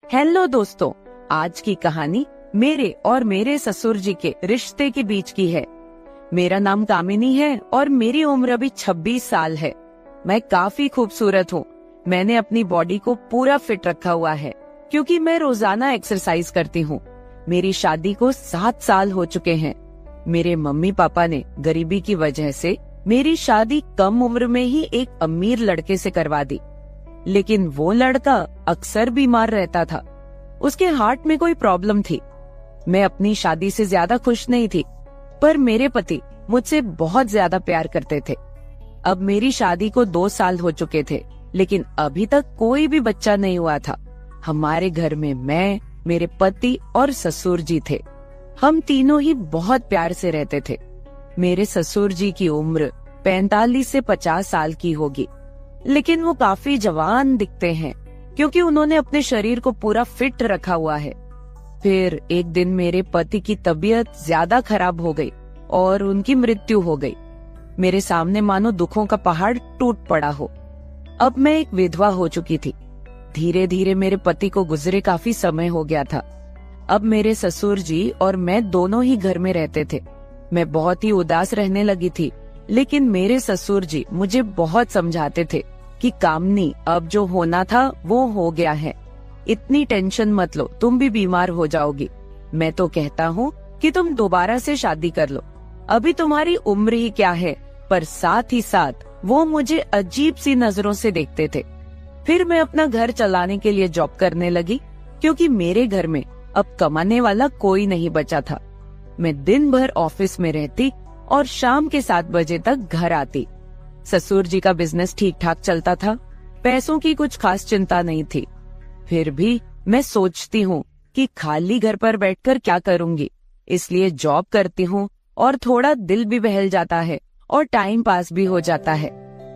Hello दोस्तों, आज की कहानी मेरे और मेरे ससुर जी के रिश्ते के बीच की है। मेरा नाम कामिनी है और मेरी उम्र अभी 26 साल है। मैं काफी खूबसूरत हूँ। मैंने अपनी बॉडी को पूरा फिट रखा हुआ है क्योंकि मैं रोजाना एक्सरसाइज करती हूँ। मेरी शादी को 7 साल हो चुके हैं। मेरे मम्मी पापा ने गरीबी की वजह से मेरी शादी कम उम्र में ही एक अमीर लड़के से करवा दी, लेकिन वो लड़का अक्सर बीमार रहता था। उसके हार्ट में कोई प्रॉब्लम थी। मैं अपनी शादी से ज्यादा खुश नहीं थी, पर मेरे पति मुझसे बहुत ज्यादा प्यार करते थे। अब मेरी शादी को 2 साल हो चुके थे, लेकिन अभी तक कोई भी बच्चा नहीं हुआ था। हमारे घर में मैं, मेरे पति और ससुर जी थे। हम तीनों ही बहुत प्यार से रहते थे। मेरे ससुर जी की उम्र 45 से 50 साल की होगी, लेकिन वो काफी जवान दिखते हैं क्योंकि उन्होंने अपने शरीर को पूरा फिट रखा हुआ है। फिर एक दिन मेरे पति की तबीयत ज्यादा खराब हो गई और उनकी मृत्यु हो गई। मेरे सामने मानो दुखों का पहाड़ टूट पड़ा हो। अब मैं एक विधवा हो चुकी थी। धीरे धीरे मेरे पति को गुजरे काफी समय हो गया था। अब मेरे ससुर जी और मैं दोनों ही घर में रहते थे। मैं बहुत ही उदास रहने लगी थी, लेकिन मेरे ससुर जी मुझे बहुत समझाते थे कि कामनी, अब जो होना था वो हो गया है, इतनी टेंशन मत लो, तुम भी बीमार हो जाओगी। मैं तो कहता हूँ कि तुम दोबारा से शादी कर लो, अभी तुम्हारी उम्र ही क्या है। पर साथ ही साथ वो मुझे अजीब सी नजरों से देखते थे। फिर मैं अपना घर चलाने के लिए जॉब करने लगी क्योंकि मेरे घर में अब कमाने वाला कोई नहीं बचा था। मैं दिन भर ऑफिस में रहती और शाम के 7 बजे तक घर आती। ससुर जी का बिजनेस ठीक ठाक चलता था, पैसों की कुछ खास चिंता नहीं थी। फिर भी मैं सोचती हूँ कि खाली घर पर बैठकर क्या करूँगी, इसलिए जॉब करती हूँ और थोड़ा दिल भी बहल जाता है और टाइम पास भी हो जाता है।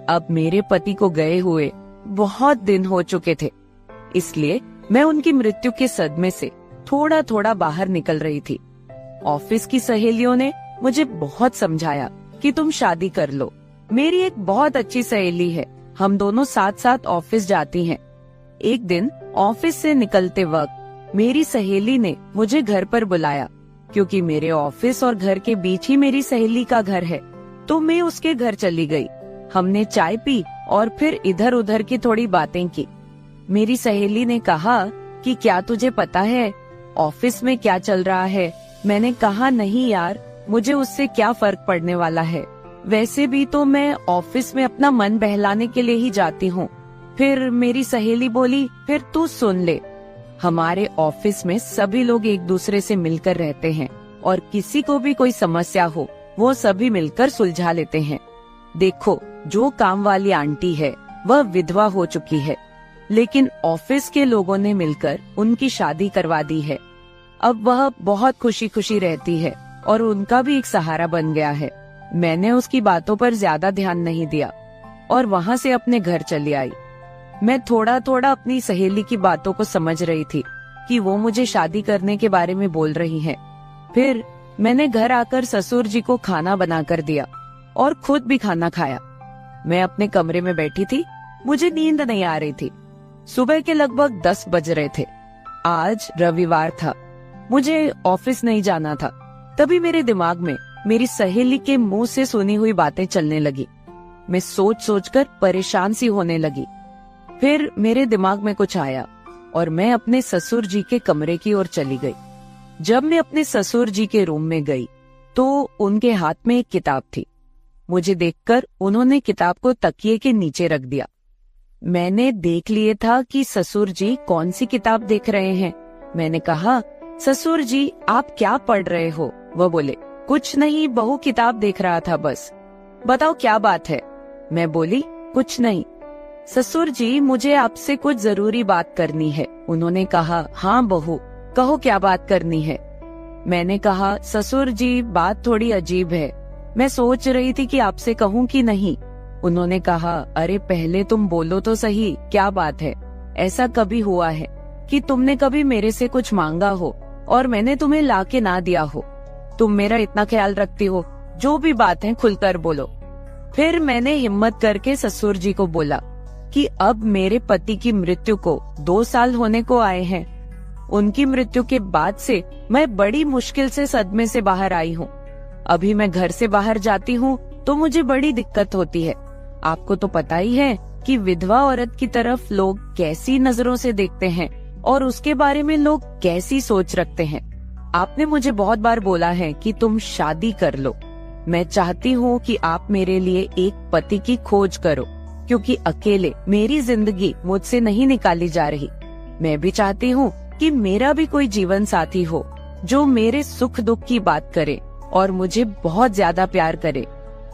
अब मेरे पति को गए हुए बहुत दिन हो चुके थे, इसलिए मैं उनकी मृत्यु के सदमे से थोड़ा थोड़ा बाहर निकल रही थी। ऑफिस की सहेलियों ने मुझे बहुत समझाया कि तुम शादी कर लो। मेरी एक बहुत अच्छी सहेली है, हम दोनों साथ साथ ऑफिस जाती हैं। एक दिन ऑफिस से निकलते वक्त मेरी सहेली ने मुझे घर पर बुलाया क्योंकि मेरे ऑफिस और घर के बीच ही मेरी सहेली का घर है। तो मैं उसके घर चली गई। हमने चाय पी और फिर इधर उधर की थोड़ी बातें की। मेरी सहेली ने कहा कि क्या तुझे पता है ऑफिस में क्या चल रहा है? मैंने कहा नहीं यार, मुझे उससे क्या फर्क पड़ने वाला है, वैसे भी तो मैं ऑफिस में अपना मन बहलाने के लिए ही जाती हूँ। फिर मेरी सहेली बोली, फिर तू सुन ले, हमारे ऑफिस में सभी लोग एक दूसरे से मिलकर रहते हैं और किसी को भी कोई समस्या हो वो सभी मिलकर सुलझा लेते हैं। देखो, जो काम वाली आंटी है वह विधवा हो चुकी है, लेकिन ऑफिस के लोगों ने मिलकर उनकी शादी करवा दी है। अब वह बहुत खुशी खुशी रहती है और उनका भी एक सहारा बन गया है। मैंने उसकी बातों पर ज्यादा ध्यान नहीं दिया और वहाँ से अपने घर चली आई। मैं थोड़ा थोड़ा अपनी सहेली की बातों को समझ रही थी कि वो मुझे शादी करने के बारे में बोल रही हैं। फिर मैंने घर आकर ससुर जी को खाना बना कर दिया और खुद भी खाना खाया। मैं अपने कमरे में बैठी थी, मुझे नींद नहीं आ रही थी। सुबह के लगभग 10 बज रहे थे। आज रविवार था, मुझे ऑफिस नहीं जाना था। तभी मेरे दिमाग में मेरी सहेली के मुंह से सुनी हुई बातें चलने लगी। मैं सोच सोचकर परेशान सी होने लगी। फिर मेरे दिमाग में कुछ आया और मैं अपने ससुर जी के कमरे की ओर चली गई। जब मैं अपने ससुर जी के रूम में गई तो उनके हाथ में एक किताब थी। मुझे देखकर उन्होंने किताब को तकिए के नीचे रख दिया। मैंने देख लिए था कि ससुर जी कौन सी किताब देख रहे हैं। मैंने कहा, ससुर जी आप क्या पढ़ रहे हो? वो बोले, कुछ नहीं बहू, किताब देख रहा था बस। बताओ क्या बात है? मैं बोली, कुछ नहीं। ससुर जी मुझे आपसे कुछ जरूरी बात करनी है। उन्होंने कहा, हाँ बहू कहो क्या बात करनी है? मैंने कहा, ससुर जी बात थोड़ी अजीब है, मैं सोच रही थी कि आपसे कहूँ कि नहीं। उन्होंने कहा, अरे पहले तुम बोलो तो सही, क्या बात है? ऐसा कभी हुआ है कि तुमने कभी मेरे से कुछ मांगा हो और मैंने तुम्हें लाके ना दिया हो? तुम मेरा इतना ख्याल रखती हो, जो भी बात है खुलकर बोलो। फिर मैंने हिम्मत करके ससुर जी को बोला कि अब मेरे पति की मृत्यु को 2 साल होने को आए हैं उनकी मृत्यु के बाद से मैं बड़ी मुश्किल से सदमे से बाहर आई हूँ। अभी मैं घर से बाहर जाती हूँ तो मुझे बड़ी दिक्कत होती है। आपको तो पता ही है कि विधवा औरत की तरफ लोग कैसी नजरों से देखते हैं और उसके बारे में लोग कैसी सोच रखते हैं। आपने मुझे बहुत बार बोला है कि तुम शादी कर लो। मैं चाहती हूँ कि आप मेरे लिए एक पति की खोज करो, क्योंकि अकेले मेरी जिंदगी मुझसे नहीं निकाली जा रही। मैं भी चाहती हूँ कि मेरा भी कोई जीवन साथी हो जो मेरे सुख दुख की बात करे और मुझे बहुत ज्यादा प्यार करे।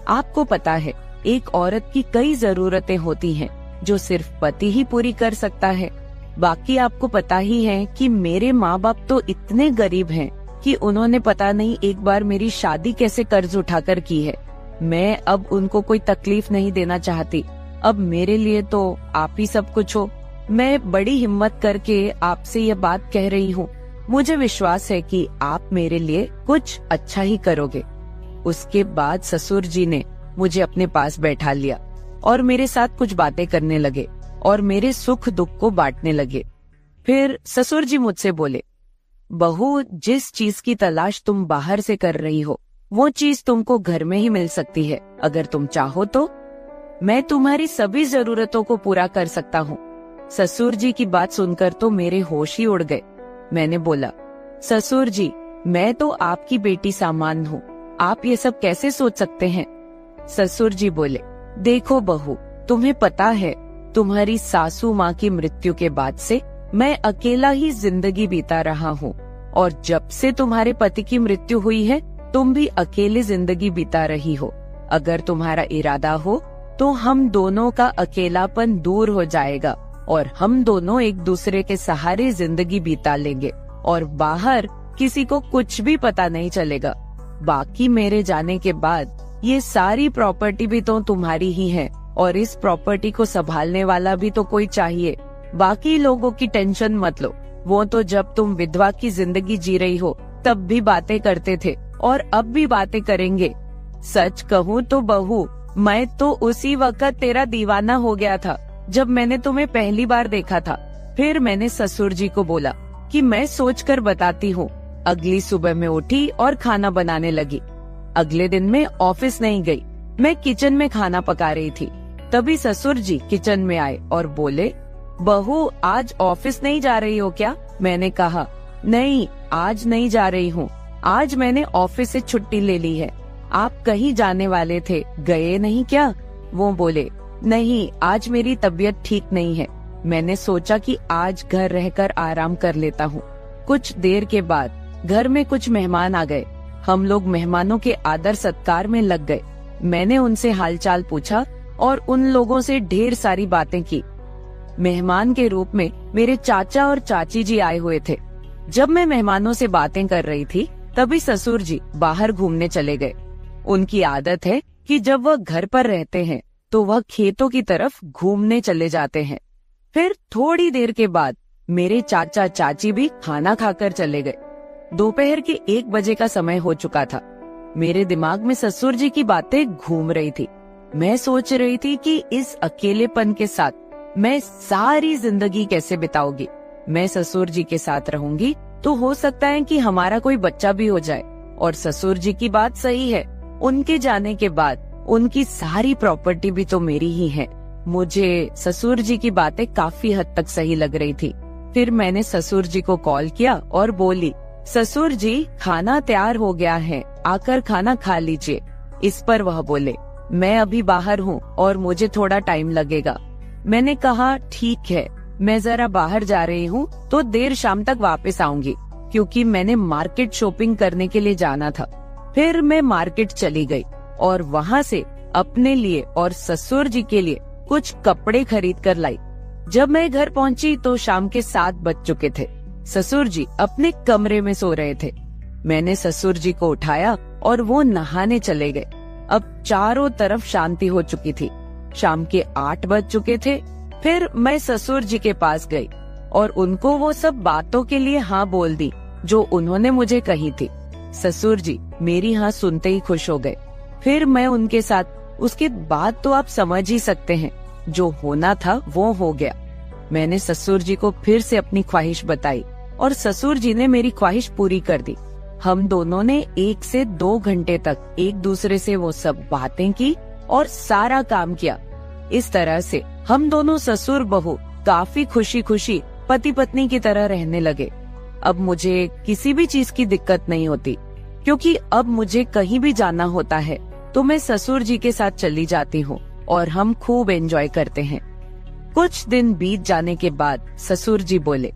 आपको पता है, एक औरत की कई जरूरतें होती हैं जो सिर्फ पति ही पूरी कर सकता है। बाकी आपको पता ही है कि मेरे माँ बाप तो इतने गरीब हैं कि उन्होंने पता नहीं एक बार मेरी शादी कैसे कर्ज उठाकर की है। मैं अब उनको कोई तकलीफ नहीं देना चाहती। अब मेरे लिए तो आप ही सब कुछ हो। मैं बड़ी हिम्मत करके आपसे ये बात कह रही हूँ। मुझे विश्वास है कि आप मेरे लिए कुछ अच्छा ही करोगे। उसके बाद ससुर जी ने मुझे अपने पास बैठा लिया और मेरे साथ कुछ बातें करने लगे और मेरे सुख दुख को बांटने लगे। फिर ससुर जी मुझसे बोले, बहू, जिस चीज की तलाश तुम बाहर से कर रही हो वो चीज तुमको घर में ही मिल सकती है। अगर तुम चाहो तो मैं तुम्हारी सभी जरूरतों को पूरा कर सकता हूँ। ससुर जी की बात सुनकर तो मेरे होश ही उड़ गए। मैंने बोला, ससुर जी, मैं तो आपकी बेटी सामान हूँ, आप ये सब कैसे सोच सकते हैं? ससुर जी बोले, देखो बहू, तुम्हें पता है तुम्हारी सासू माँ की मृत्यु के बाद से मैं अकेला ही जिंदगी बीता रहा हूँ और जब से तुम्हारे पति की मृत्यु हुई है तुम भी अकेले जिंदगी बीता रही हो। अगर तुम्हारा इरादा हो तो हम दोनों का अकेलापन दूर हो जाएगा और हम दोनों एक दूसरे के सहारे जिंदगी बिता लेंगे और बाहर किसी को कुछ भी पता नहीं चलेगा। बाकी मेरे जाने के बाद ये सारी प्रॉपर्टी भी तो तुम्हारी ही है और इस प्रॉपर्टी को संभालने वाला भी तो कोई चाहिए। बाकी लोगों की टेंशन मत लो, वो तो जब तुम विधवा की जिंदगी जी रही हो तब भी बातें करते थे और अब भी बातें करेंगे। सच कहूँ तो बहू, मैं तो उसी वक्त तेरा दीवाना हो गया था जब मैंने तुम्हें पहली बार देखा था। फिर मैंने ससुर जी को बोला कि मैं सोचकर बताती हूँ। अगली सुबह मैं उठी और खाना बनाने लगी। अगले दिन मैं ऑफिस नहीं गई, मैं किचन में खाना पका रही थी। तभी ससुर जी किचन में आए और बोले, बहू, आज ऑफिस नहीं जा रही हो क्या? मैंने कहा, नहीं, आज नहीं जा रही हूँ। आज मैंने ऑफिस से छुट्टी ले ली है। आप कहीं जाने वाले थे, गए नहीं क्या? वो बोले, नहीं, आज मेरी तबीयत ठीक नहीं है। मैंने सोचा कि आज घर रहकर आराम कर लेता हूँ। कुछ देर के बाद घर में कुछ मेहमान आ गए। हम लोग मेहमानों के आदर सत्कार में लग गए। मैंने उनसे हालचाल पूछा और उन लोगों से ढेर सारी बातें की। मेहमान के रूप में मेरे चाचा और चाची जी आए हुए थे। जब मैं मेहमानों से बातें कर रही थी तभी ससुर जी बाहर घूमने चले गए। उनकी आदत है कि जब वह घर पर रहते हैं तो वह खेतों की तरफ घूमने चले जाते हैं। फिर थोड़ी देर के बाद मेरे चाचा चाची भी खाना खाकर चले गए। दोपहर के 1 बजे का समय हो चुका था। मेरे दिमाग में ससुर जी की बातें घूम रही थी। मैं सोच रही थी कि इस अकेलेपन के साथ मैं सारी जिंदगी कैसे बिताऊंगी। मैं ससुर जी के साथ रहूंगी तो हो सकता है कि हमारा कोई बच्चा भी हो जाए। और ससुर जी की बात सही है, उनके जाने के बाद उनकी सारी प्रॉपर्टी भी तो मेरी ही है। मुझे ससुर जी की बातें काफी हद तक सही लग रही थी। फिर मैंने ससुर जी को कॉल किया और बोली, ससुर जी, खाना तैयार हो गया है, आकर खाना खा लीजिए। इस पर वह बोले, मैं अभी बाहर हूँ और मुझे थोड़ा टाइम लगेगा। मैंने कहा, ठीक है, मैं जरा बाहर जा रही हूँ तो देर शाम तक वापस आऊंगी, क्योंकि मैंने मार्केट शॉपिंग करने के लिए जाना था। फिर मैं मार्केट चली गई और वहाँ से अपने लिए और ससुर जी के लिए कुछ कपड़े खरीद कर लाई। जब मैं घर पहुँची तो शाम के 7 बज चुके थे। ससुर जी अपने कमरे में सो रहे थे। मैंने ससुर जी को उठाया और वो नहाने चले गए। अब चारों तरफ शांति हो चुकी थी। शाम के 8 बज चुके थे। फिर मैं ससुर जी के पास गई और उनको वो सब बातों के लिए हाँ बोल दी जो उन्होंने मुझे कही थी। ससुर जी मेरी हाँ सुनते ही खुश हो गए। फिर मैं उनके साथ, उसके बाद तो आप समझ ही सकते हैं, जो होना था वो हो गया। मैंने ससुर जी को फिर से अपनी ख्वाहिश बताई और ससुर जी ने मेरी ख्वाहिश पूरी कर दी। हम दोनों ने 1 से 2 घंटे तक एक दूसरे से वो सब बातें की और सारा काम किया। इस तरह से हम दोनों ससुर बहू काफी खुशी खुशी पति पत्नी की तरह रहने लगे। अब मुझे किसी भी चीज की दिक्कत नहीं होती, क्योंकि अब मुझे कहीं भी जाना होता है तो मैं ससुर जी के साथ चली जाती हूँ और हम खूब एंजॉय करते हैं। कुछ दिन बीत जाने के बाद ससुर जी बोले,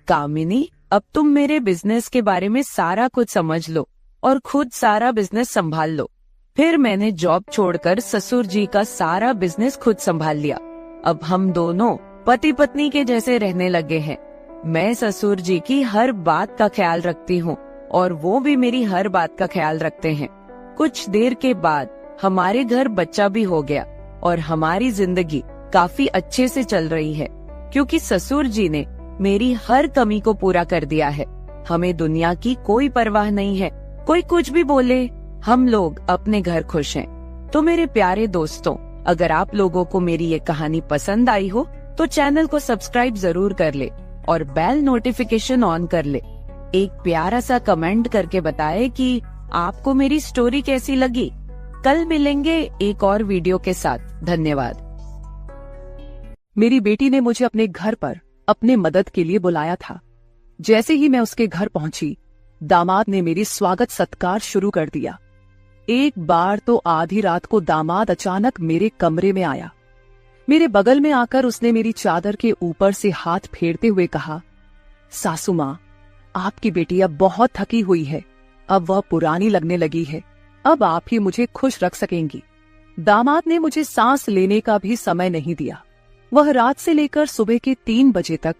कामिनी, अब तुम मेरे बिजनेस के बारे में सारा कुछ समझ लो और खुद सारा बिजनेस संभाल लो। फिर मैंने जॉब छोड़कर ससुर जी का सारा बिजनेस खुद संभाल लिया। अब हम दोनों पति पत्नी के जैसे रहने लगे हैं। मैं ससुर जी की हर बात का ख्याल रखती हूँ और वो भी मेरी हर बात का ख्याल रखते हैं। कुछ देर के बाद हमारे घर बच्चा भी हो गया और हमारी जिंदगी काफी अच्छे से चल रही है, क्योंकि ससुर जी ने मेरी हर कमी को पूरा कर दिया है। हमें दुनिया की कोई परवाह नहीं है, कोई कुछ भी बोले, हम लोग अपने घर खुश हैं। तो मेरे प्यारे दोस्तों, अगर आप लोगों को मेरी ये कहानी पसंद आई हो तो चैनल को सब्सक्राइब जरूर कर ले और बेल नोटिफिकेशन ऑन कर ले। एक प्यारा सा कमेंट करके बताएं कि आपको मेरी स्टोरी कैसी लगी। कल मिलेंगे एक और वीडियो के साथ। धन्यवाद। मेरी बेटी ने मुझे अपने घर पर अपने मदद के लिए बुलाया था। जैसे ही मैं उसके घर पहुंची, दामाद ने मेरी स्वागत सत्कार शुरू कर दिया। एक बार तो आधी रात को दामाद अचानक मेरे कमरे में आया। मेरे बगल में आकर उसने मेरी चादर के ऊपर से हाथ फेरते हुए कहा, सासू माँ, आपकी बेटी अब बहुत थकी हुई है, अब वह पुरानी लगने लगी है, अब आप ही मुझे खुश रख सकेंगी। दामाद ने मुझे सांस लेने का भी समय नहीं दिया। वह रात से लेकर सुबह के 3 बजे तक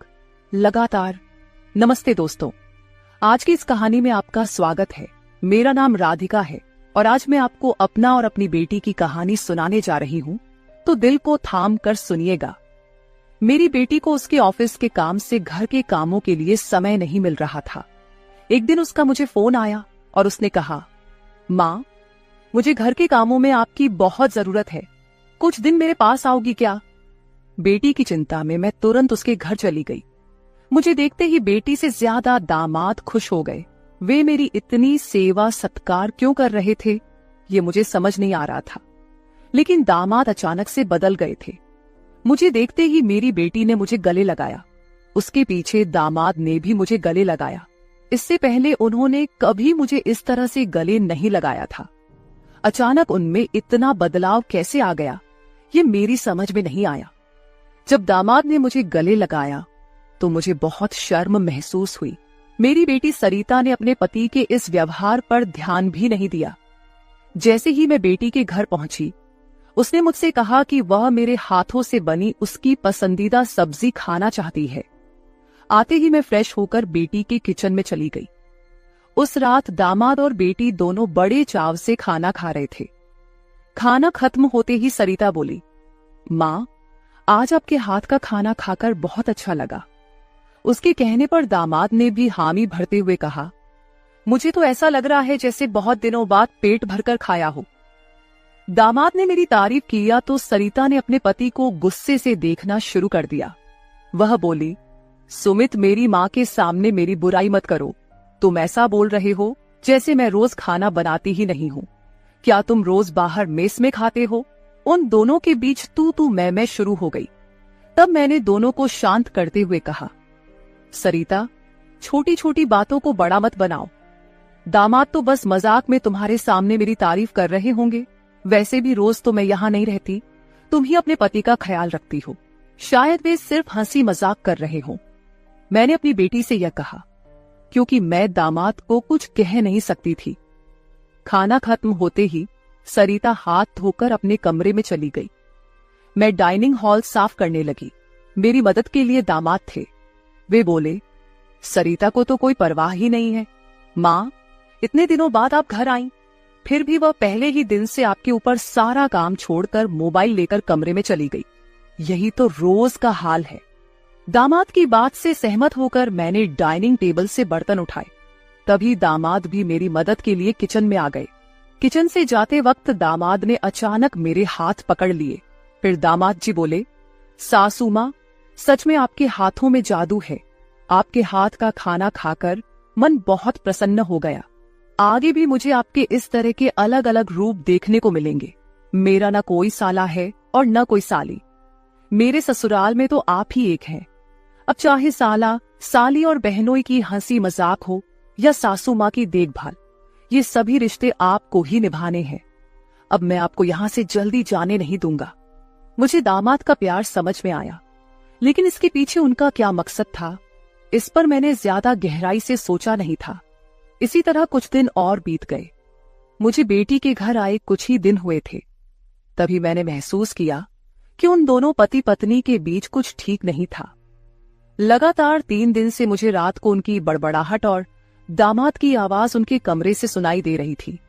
लगातार। नमस्ते दोस्तों, आज की इस कहानी में आपका स्वागत है। मेरा नाम राधिका है और आज मैं आपको अपना और अपनी बेटी की कहानी सुनाने जा रही हूँ, तो दिल को थाम कर सुनिएगा। मेरी बेटी को उसके ऑफिस के काम से घर के कामों के लिए समय नहीं मिल रहा था। एक दिन उसका मुझे फोन आया और उसने कहा, माँ, मुझे घर के कामों में आपकी बहुत जरूरत है, कुछ दिन मेरे पास आओगी क्या? बेटी की चिंता में मैं तुरंत उसके घर चली गई। मुझे देखते ही बेटी से ज्यादा दामाद खुश हो गए। वे मेरी इतनी सेवा सत्कार क्यों कर रहे थे, ये मुझे समझ नहीं आ रहा था। लेकिन दामाद अचानक से बदल गए थे। मुझे देखते ही मेरी बेटी ने मुझे गले लगाया। उसके पीछे दामाद ने भी मुझे गले लगाया। इससे पहले उन्होंने कभी मुझे इस तरह से गले नहीं लगाया था। अचानक उनमें इतना बदलाव कैसे आ गया, ये मेरी समझ में नहीं आया। जब दामाद ने मुझे गले लगाया तो मुझे बहुत शर्म महसूस हुई। मेरी बेटी सरिता ने अपने पति के इस व्यवहार पर ध्यान भी नहीं दिया। जैसे ही मैं बेटी के घर पहुंची, उसने मुझसे कहा कि वह मेरे हाथों से बनी उसकी पसंदीदा सब्जी खाना चाहती है। आते ही मैं फ्रेश होकर बेटी के किचन में चली गई। उस रात दामाद और बेटी दोनों बड़े चाव से खाना खा रहे थे। खाना खत्म होते ही सरिता बोली, माँ, आज आपके हाथ का खाना खाकर बहुत अच्छा लगा। उसके कहने पर दामाद ने भी हामी भरते हुए कहा, मुझे तो ऐसा लग रहा है जैसे बहुत दिनों बाद पेट भरकर खाया हो। दामाद ने मेरी तारीफ किया तो सरिता ने अपने पति को गुस्से से देखना शुरू कर दिया। वह बोली, सुमित, मेरी माँ के सामने मेरी बुराई मत करो। तुम ऐसा बोल रहे हो जैसे मैं रोज खाना बनाती ही नहीं हूँ। क्या तुम रोज बाहर मेस में खाते हो? उन दोनों के बीच तू मैं शुरू हो गई। तब मैंने दोनों को शांत करते हुए कहा, सरिता, छोटी छोटी बातों को बड़ा मत बनाओ। दामाद तो बस मजाक में तुम्हारे सामने मेरी तारीफ कर रहे होंगे। वैसे भी रोज तो मैं यहाँ नहीं रहती, तुम ही अपने पति का ख्याल रखती हो। शायद वे सिर्फ हंसी मजाक कर रहे हो। मैंने अपनी बेटी से यह कहा क्योंकि मैं दामाद को कुछ कह नहीं सकती थी। खाना खत्म होते ही सरिता हाथ धोकर अपने कमरे में चली गई। मैं डाइनिंग हॉल साफ करने लगी। मेरी मदद के लिए दामाद थे। वे बोले, सरिता को तो कोई परवाह ही नहीं है। माँ, इतने दिनों बाद आप घर आईं, फिर भी वह पहले ही दिन से आपके ऊपर सारा काम छोड़कर मोबाइल लेकर कमरे में चली गई। यही तो रोज का हाल है। दामाद की बात से सहमत होकर मैंने डाइनिंग टेबल से बर्तन उठाए। तभी दामाद भी मेरी मदद के लिए किचन में आ गए। किचन से जाते वक्त दामाद ने अचानक मेरे हाथ पकड़ लिए। फिर दामाद जी बोले, सासू माँ, सच में आपके हाथों में जादू है। आपके हाथ का खाना खाकर मन बहुत प्रसन्न हो गया। आगे भी मुझे आपके इस तरह के अलग अलग रूप देखने को मिलेंगे। मेरा न कोई साला है और न कोई साली। मेरे ससुराल में तो आप ही एक हैं। अब चाहे साला, साली और बहनोई की हंसी मजाक हो या सासू माँ की देखभाल, ये सभी रिश्ते आपको ही निभाने हैं। अब मैं आपको यहाँ से जल्दी जाने नहीं दूंगा। मुझे दामाद का प्यार समझ में आया, लेकिन इसके पीछे उनका क्या मकसद था, इस पर मैंने ज्यादा गहराई से सोचा नहीं था। इसी तरह कुछ दिन और बीत गए। मुझे बेटी के घर आए कुछ ही दिन हुए थे, तभी मैंने महसूस किया कि उन दोनों पति पत्नी के बीच कुछ ठीक नहीं था। लगातार 3 दिन से मुझे रात को उनकी बड़बड़ाहट और दामाद की आवाज उनके कमरे से सुनाई दे रही थी।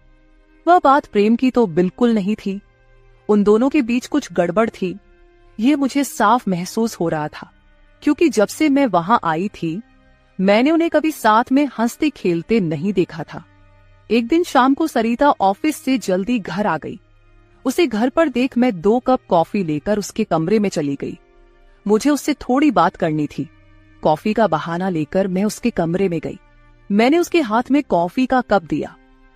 वह बात प्रेम की तो बिल्कुल नहीं थी। उन दोनों के बीच कुछ गड़बड़ थी, ये मुझे साफ महसूस हो रहा था, क्योंकि जब से मैं वहां आई थी मैंने उन्हें कभी साथ में हंसते खेलते नहीं देखा था। एक दिन शाम को सरिता ऑफिस से जल्दी घर आ गई। उसे घर पर देख मैं 2 कप कॉफी लेकर उसके कमरे में चली गई। मुझे उससे थोड़ी बात करनी थी। कॉफी का बहाना लेकर मैं उसके कमरे में गई। मैंने उसके हाथ में कॉफी का कप दिया,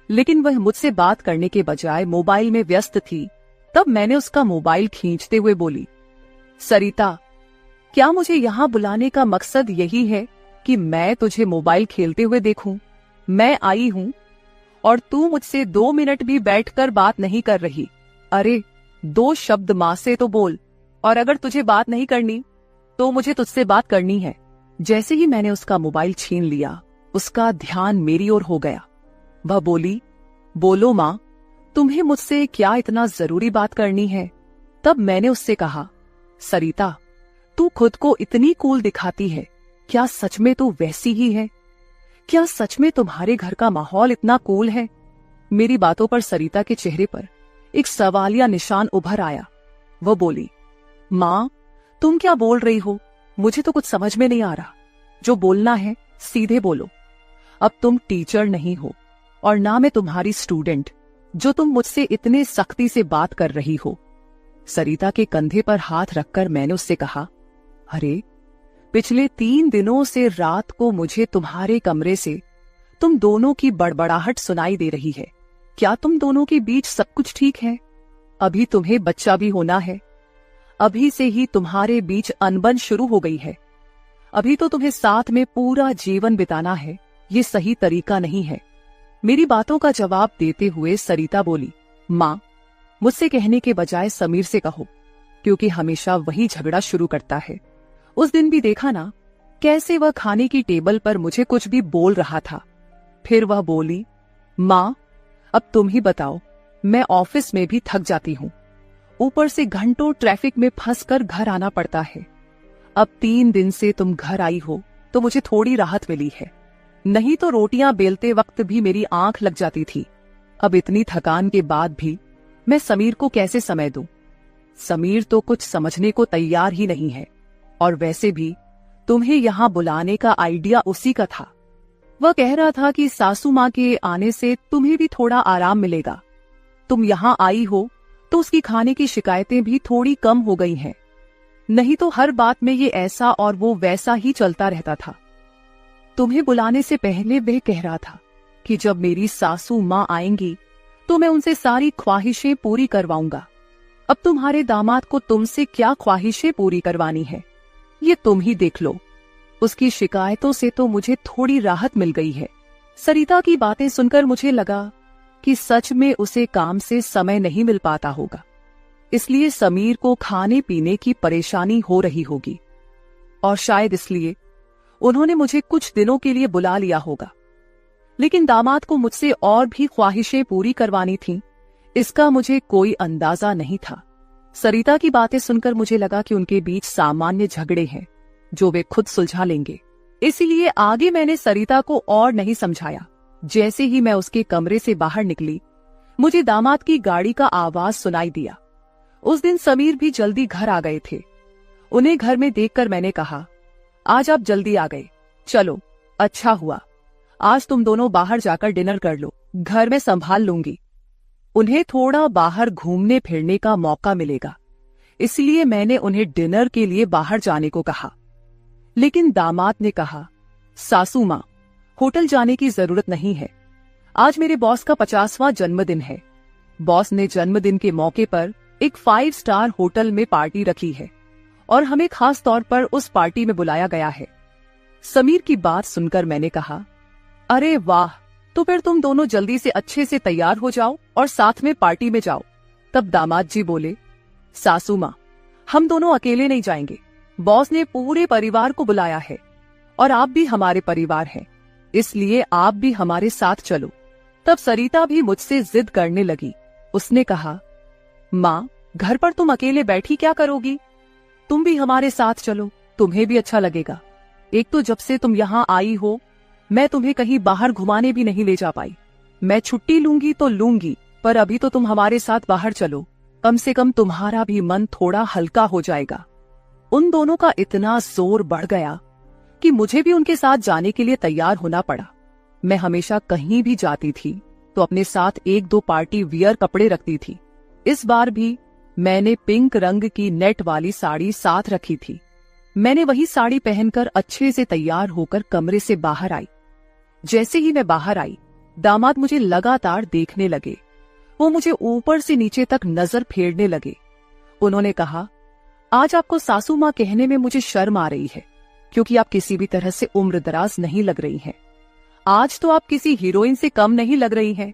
लेकिन वह मुझसे बात करने के बजाय मोबाइल में व्यस्त थी। तब मैंने उसका मोबाइल खींचते हुए बोली, सरिता, क्या मुझे यहाँ बुलाने का मकसद यही है कि मैं तुझे मोबाइल खेलते हुए देखूं? मैं आई हूँ और तू मुझसे 2 मिनट भी बैठकर बात नहीं कर रही। अरे 2 शब्द माँ से तो बोल, और अगर तुझे बात नहीं करनी तो मुझे तुझसे बात करनी है। जैसे ही मैंने उसका मोबाइल छीन लिया, उसका ध्यान मेरी ओर हो गया। वह बोली, बोलो माँ, तुम्हें मुझसे क्या इतना जरूरी बात करनी है? तब मैंने उससे कहा, सरिता, तू खुद को इतनी कूल दिखाती है, क्या सच में तू वैसी ही है? क्या सच में तुम्हारे घर का माहौल इतना कूल है? मेरी बातों पर सरिता के चेहरे पर एक सवालिया निशान उभर आया। वह बोली, माँ, तुम क्या बोल रही हो? मुझे तो कुछ समझ में नहीं आ रहा। जो बोलना है सीधे बोलो। अब तुम टीचर नहीं हो और ना मैं तुम्हारी स्टूडेंट, जो तुम मुझसे इतने सख्ती से बात कर रही हो। सरिता के कंधे पर हाथ रखकर मैंने उससे कहा, अरे पिछले 3 दिनों से रात को मुझे तुम्हारे कमरे से तुम दोनों की बड़बड़ाहट सुनाई दे रही है। क्या तुम दोनों के बीच सब कुछ ठीक है? अभी तुम्हें बच्चा भी होना है। अभी से ही तुम्हारे बीच अनबन शुरू हो गई है। अभी तो तुम्हें साथ में पूरा जीवन बिताना है। ये सही तरीका नहीं है। मेरी बातों का जवाब देते हुए सरिता बोली, माँ, मुझसे कहने के बजाय समीर से कहो, क्योंकि हमेशा वही झगड़ा शुरू करता है। उस दिन भी देखा ना, कैसे वह खाने की टेबल पर मुझे कुछ भी बोल रहा था। फिर वह बोली, माँ, अब तुम ही बताओ, मैं ऑफिस में भी थक जाती हूँ। ऊपर से घंटों ट्रैफिक में फंसकर घर आना पड़ता है। अब 3 दिन से तुम घर आई हो तो मुझे थोड़ी राहत मिली है, नहीं तो रोटियां बेलते वक्त भी मेरी आंख लग जाती थी। अब इतनी थकान के बाद भी मैं समीर को कैसे समय दूं? समीर तो कुछ समझने को तैयार ही नहीं है। और वैसे भी तुम्हें यहाँ बुलाने का आइडिया उसी का था। वह कह रहा था कि सासू माँ के आने से तुम्हें भी थोड़ा आराम मिलेगा। तुम यहाँ आई हो तो उसकी खाने की शिकायतें भी थोड़ी कम हो गई हैं। नहीं तो हर बात में ये ऐसा और वो वैसा ही चलता रहता था। तुम्हें बुलाने से पहले वह कह रहा था कि जब मेरी सासू माँ आएंगी तो मैं उनसे सारी ख्वाहिशें पूरी करवाऊंगा। अब तुम्हारे दामाद को तुमसे क्या ख्वाहिशें पूरी करवानी है, ये तुम ही देख लो। उसकी शिकायतों से तो मुझे थोड़ी राहत मिल गई है। सरिता की बातें सुनकर मुझे लगा कि सच में उसे काम से समय नहीं मिल पाता होगा, इसलिए समीर को खाने पीने की परेशानी हो रही होगी, और शायद इसलिए उन्होंने मुझे कुछ दिनों के लिए बुला लिया होगा। लेकिन दामाद को मुझसे और भी ख्वाहिशें पूरी करवानी थीं, इसका मुझे कोई अंदाजा नहीं था। सरिता की बातें सुनकर मुझे लगा कि उनके बीच सामान्य झगड़े हैं जो वे खुद सुलझा लेंगे। इसीलिए आगे मैंने सरिता को और नहीं समझाया। जैसे ही मैं उसके कमरे से बाहर निकली, मुझे दामाद की गाड़ी का आवाज सुनाई दिया। उस दिन समीर भी जल्दी घर आ गए थे। उन्हें घर में देखकर मैंने कहा, आज आप जल्दी आ गए, चलो अच्छा हुआ। आज तुम दोनों बाहर जाकर डिनर कर लो, घर में संभाल लूंगी। उन्हें थोड़ा बाहर घूमने फिरने का मौका मिलेगा, इसलिए मैंने उन्हें डिनर के लिए बाहर जाने को कहा। लेकिन दामाद ने कहा, सासू माँ, होटल जाने की जरूरत नहीं है। आज मेरे बॉस का 50वां जन्मदिन है। बॉस ने जन्मदिन के मौके पर एक 5 स्टार होटल में पार्टी रखी है और हमें खास तौर पर उस पार्टी में बुलाया गया है। समीर की बात सुनकर मैंने कहा, अरे वाह, तो फिर तुम दोनों जल्दी से अच्छे से तैयार हो जाओ और साथ में पार्टी में जाओ। तब दामाद जी बोले, सासू माँ, हम दोनों अकेले नहीं जाएंगे। बॉस ने पूरे परिवार को बुलाया है और आप भी हमारे परिवार हैं, इसलिए आप भी हमारे साथ चलो। तब सरिता भी मुझसे जिद करने लगी। उसने कहा, माँ, घर पर तुम अकेले बैठी क्या करोगी? तुम भी हमारे साथ चलो, तुम्हें भी अच्छा लगेगा। एक तो जब से तुम यहाँ आई हो, मैं तुम्हें कहीं बाहर घुमाने भी नहीं ले जा पाई। मैं छुट्टी लूंगी तो लूंगी, पर अभी तो तुम हमारे साथ बाहर चलो, कम से कम तुम्हारा भी मन थोड़ा हल्का हो जाएगा। उन दोनों का इतना जोर बढ़ गया कि मुझे भी उनके साथ जाने के लिए तैयार होना पड़ा। मैं हमेशा कहीं भी जाती थी तो अपने साथ 1-2 पार्टी वियर कपड़े रखती थी। इस बार भी मैंने पिंक रंग की नेट वाली साड़ी साथ रखी थी। मैंने वही साड़ी पहनकर अच्छे से तैयार होकर कमरे से बाहर आई। जैसे ही मैं बाहर आई, दामाद मुझे लगातार देखने लगे। वो मुझे ऊपर से नीचे तक नजर फेरने लगे। उन्होंने कहा, आज आपको सासू माँ कहने में मुझे शर्म आ रही है, क्योंकि आप किसी भी तरह से उम्रदराज नहीं लग रही हैं। आज तो आप किसी हीरोइन से कम नहीं लग रही हैं।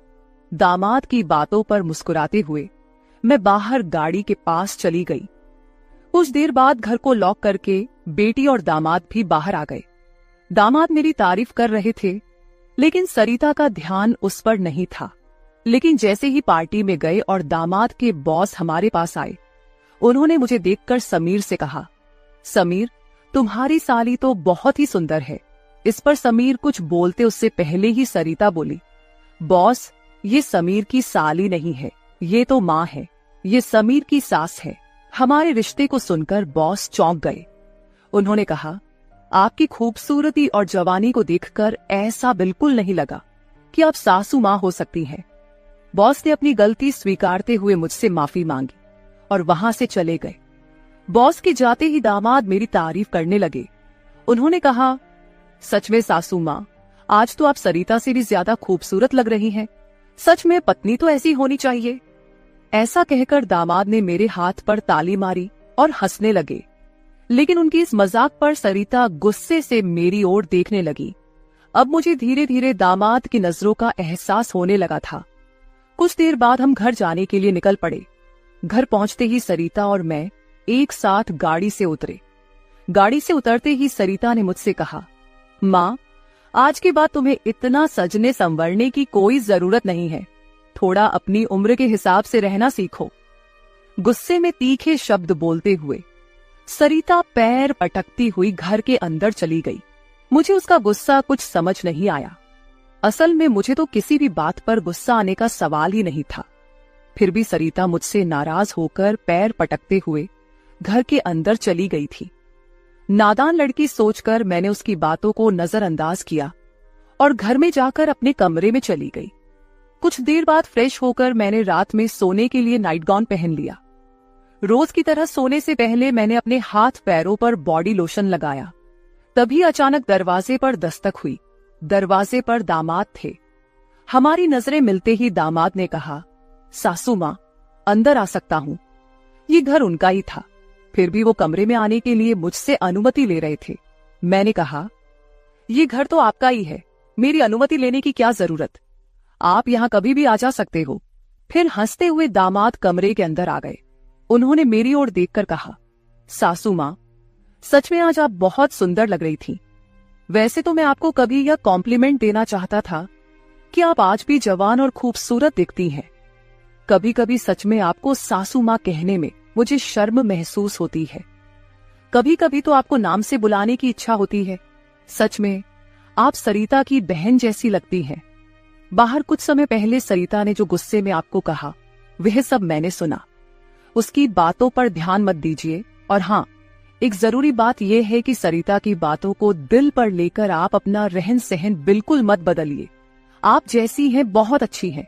दामाद की बातों पर मुस्कुराते हुए मैं बाहर गाड़ी के पास चली गई। कुछ देर बाद घर को लॉक करके बेटी और दामाद भी बाहर आ गए। दामाद मेरी तारीफ कर रहे थे, लेकिन सरिता का ध्यान उस पर नहीं था। लेकिन जैसे ही पार्टी में गए और दामाद के बॉस हमारे पास आए, उन्होंने मुझे देखकर समीर से कहा, समीर, तुम्हारी साली तो बहुत ही सुंदर है। इस पर समीर कुछ बोलते उससे पहले ही सरिता बोली, बॉस, ये समीर की साली नहीं है, ये तो माँ है, ये समीर की सास है। हमारे रिश्ते को सुनकर बॉस चौंक गए। उन्होंने कहा, आपकी खूबसूरती और जवानी को देखकर ऐसा बिल्कुल नहीं लगा कि आप सासू माँ हो सकती हैं। बॉस ने अपनी गलती स्वीकारते हुए मुझसे माफी मांगी और वहां से चले गए। बॉस के जाते ही दामाद मेरी तारीफ करने लगे। उन्होंने कहा, सच में सासू माँ, आज तो आप सरिता से भी ज्यादा खूबसूरत लग रही हैं। सच में पत्नी तो ऐसी होनी चाहिए। ऐसा कहकर दामाद ने मेरे हाथ पर ताली मारी और हंसने लगे। लेकिन उनकी इस मजाक पर सरिता गुस्से से मेरी ओर देखने लगी। अब मुझे धीरे धीरे दामाद की नजरों का एहसास होने लगा था। कुछ देर बाद हम घर जाने के लिए निकल पड़े। घर पहुंचते ही सरिता और मैं एक साथ गाड़ी से उतरे। गाड़ी से उतरते ही सरिता ने मुझसे कहा, माँ, आज के बाद तुम्हें इतना सजने संवरने की कोई जरूरत नहीं है। थोड़ा अपनी उम्र के हिसाब से रहना सीखो। गुस्से में तीखे शब्द बोलते हुए सरिता पैर पटकती हुई घर के अंदर चली गई। मुझे उसका गुस्सा कुछ समझ नहीं आया। असल में मुझे तो किसी भी बात पर गुस्सा आने का सवाल ही नहीं था। फिर भी सरिता मुझसे नाराज होकर पैर पटकते हुए घर के अंदर चली गई थी। नादान लड़की सोचकर मैंने उसकी बातों को नजरअंदाज किया और घर में जाकर अपने कमरे में चली गई। कुछ देर बाद फ्रेश होकर मैंने रात में सोने के लिए नाइट गाउन पहन लिया। रोज की तरह सोने से पहले मैंने अपने हाथ पैरों पर बॉडी लोशन लगाया। तभी अचानक दरवाजे पर दस्तक हुई। दरवाजे पर दामाद थे। हमारी नजरें मिलते ही दामाद ने कहा, सासू माँ, अंदर आ सकता हूँ। ये घर उनका ही था, फिर भी वो कमरे में आने के लिए मुझसे अनुमति ले रहे थे। मैंने कहा, ये घर तो आपका ही है, मेरी अनुमति लेने की क्या जरूरत, आप यहाँ कभी भी आ जा सकते हो। फिर हंसते हुए दामाद कमरे के अंदर आ गए। उन्होंने मेरी ओर देखकर कहा, सासू माँ, सच में आज आप बहुत सुंदर लग रही थी। वैसे तो मैं आपको कभी यह कॉम्प्लीमेंट देना चाहता था कि आप आज भी जवान और खूबसूरत दिखती हैं। कभी कभी सच में आपको सासू माँ कहने में मुझे शर्म महसूस होती है। कभी कभी तो आपको नाम से बुलाने की इच्छा होती है। सच में आप सरिता की बहन जैसी लगती हैं। बाहर कुछ समय पहले सरिता ने जो गुस्से में आपको कहा, वह सब मैंने सुना। उसकी बातों पर ध्यान मत दीजिए। और हाँ, एक जरूरी बात यह है कि सरिता की बातों को दिल पर लेकर आप अपना रहन सहन बिल्कुल मत बदलिए। आप जैसी हैं बहुत अच्छी हैं।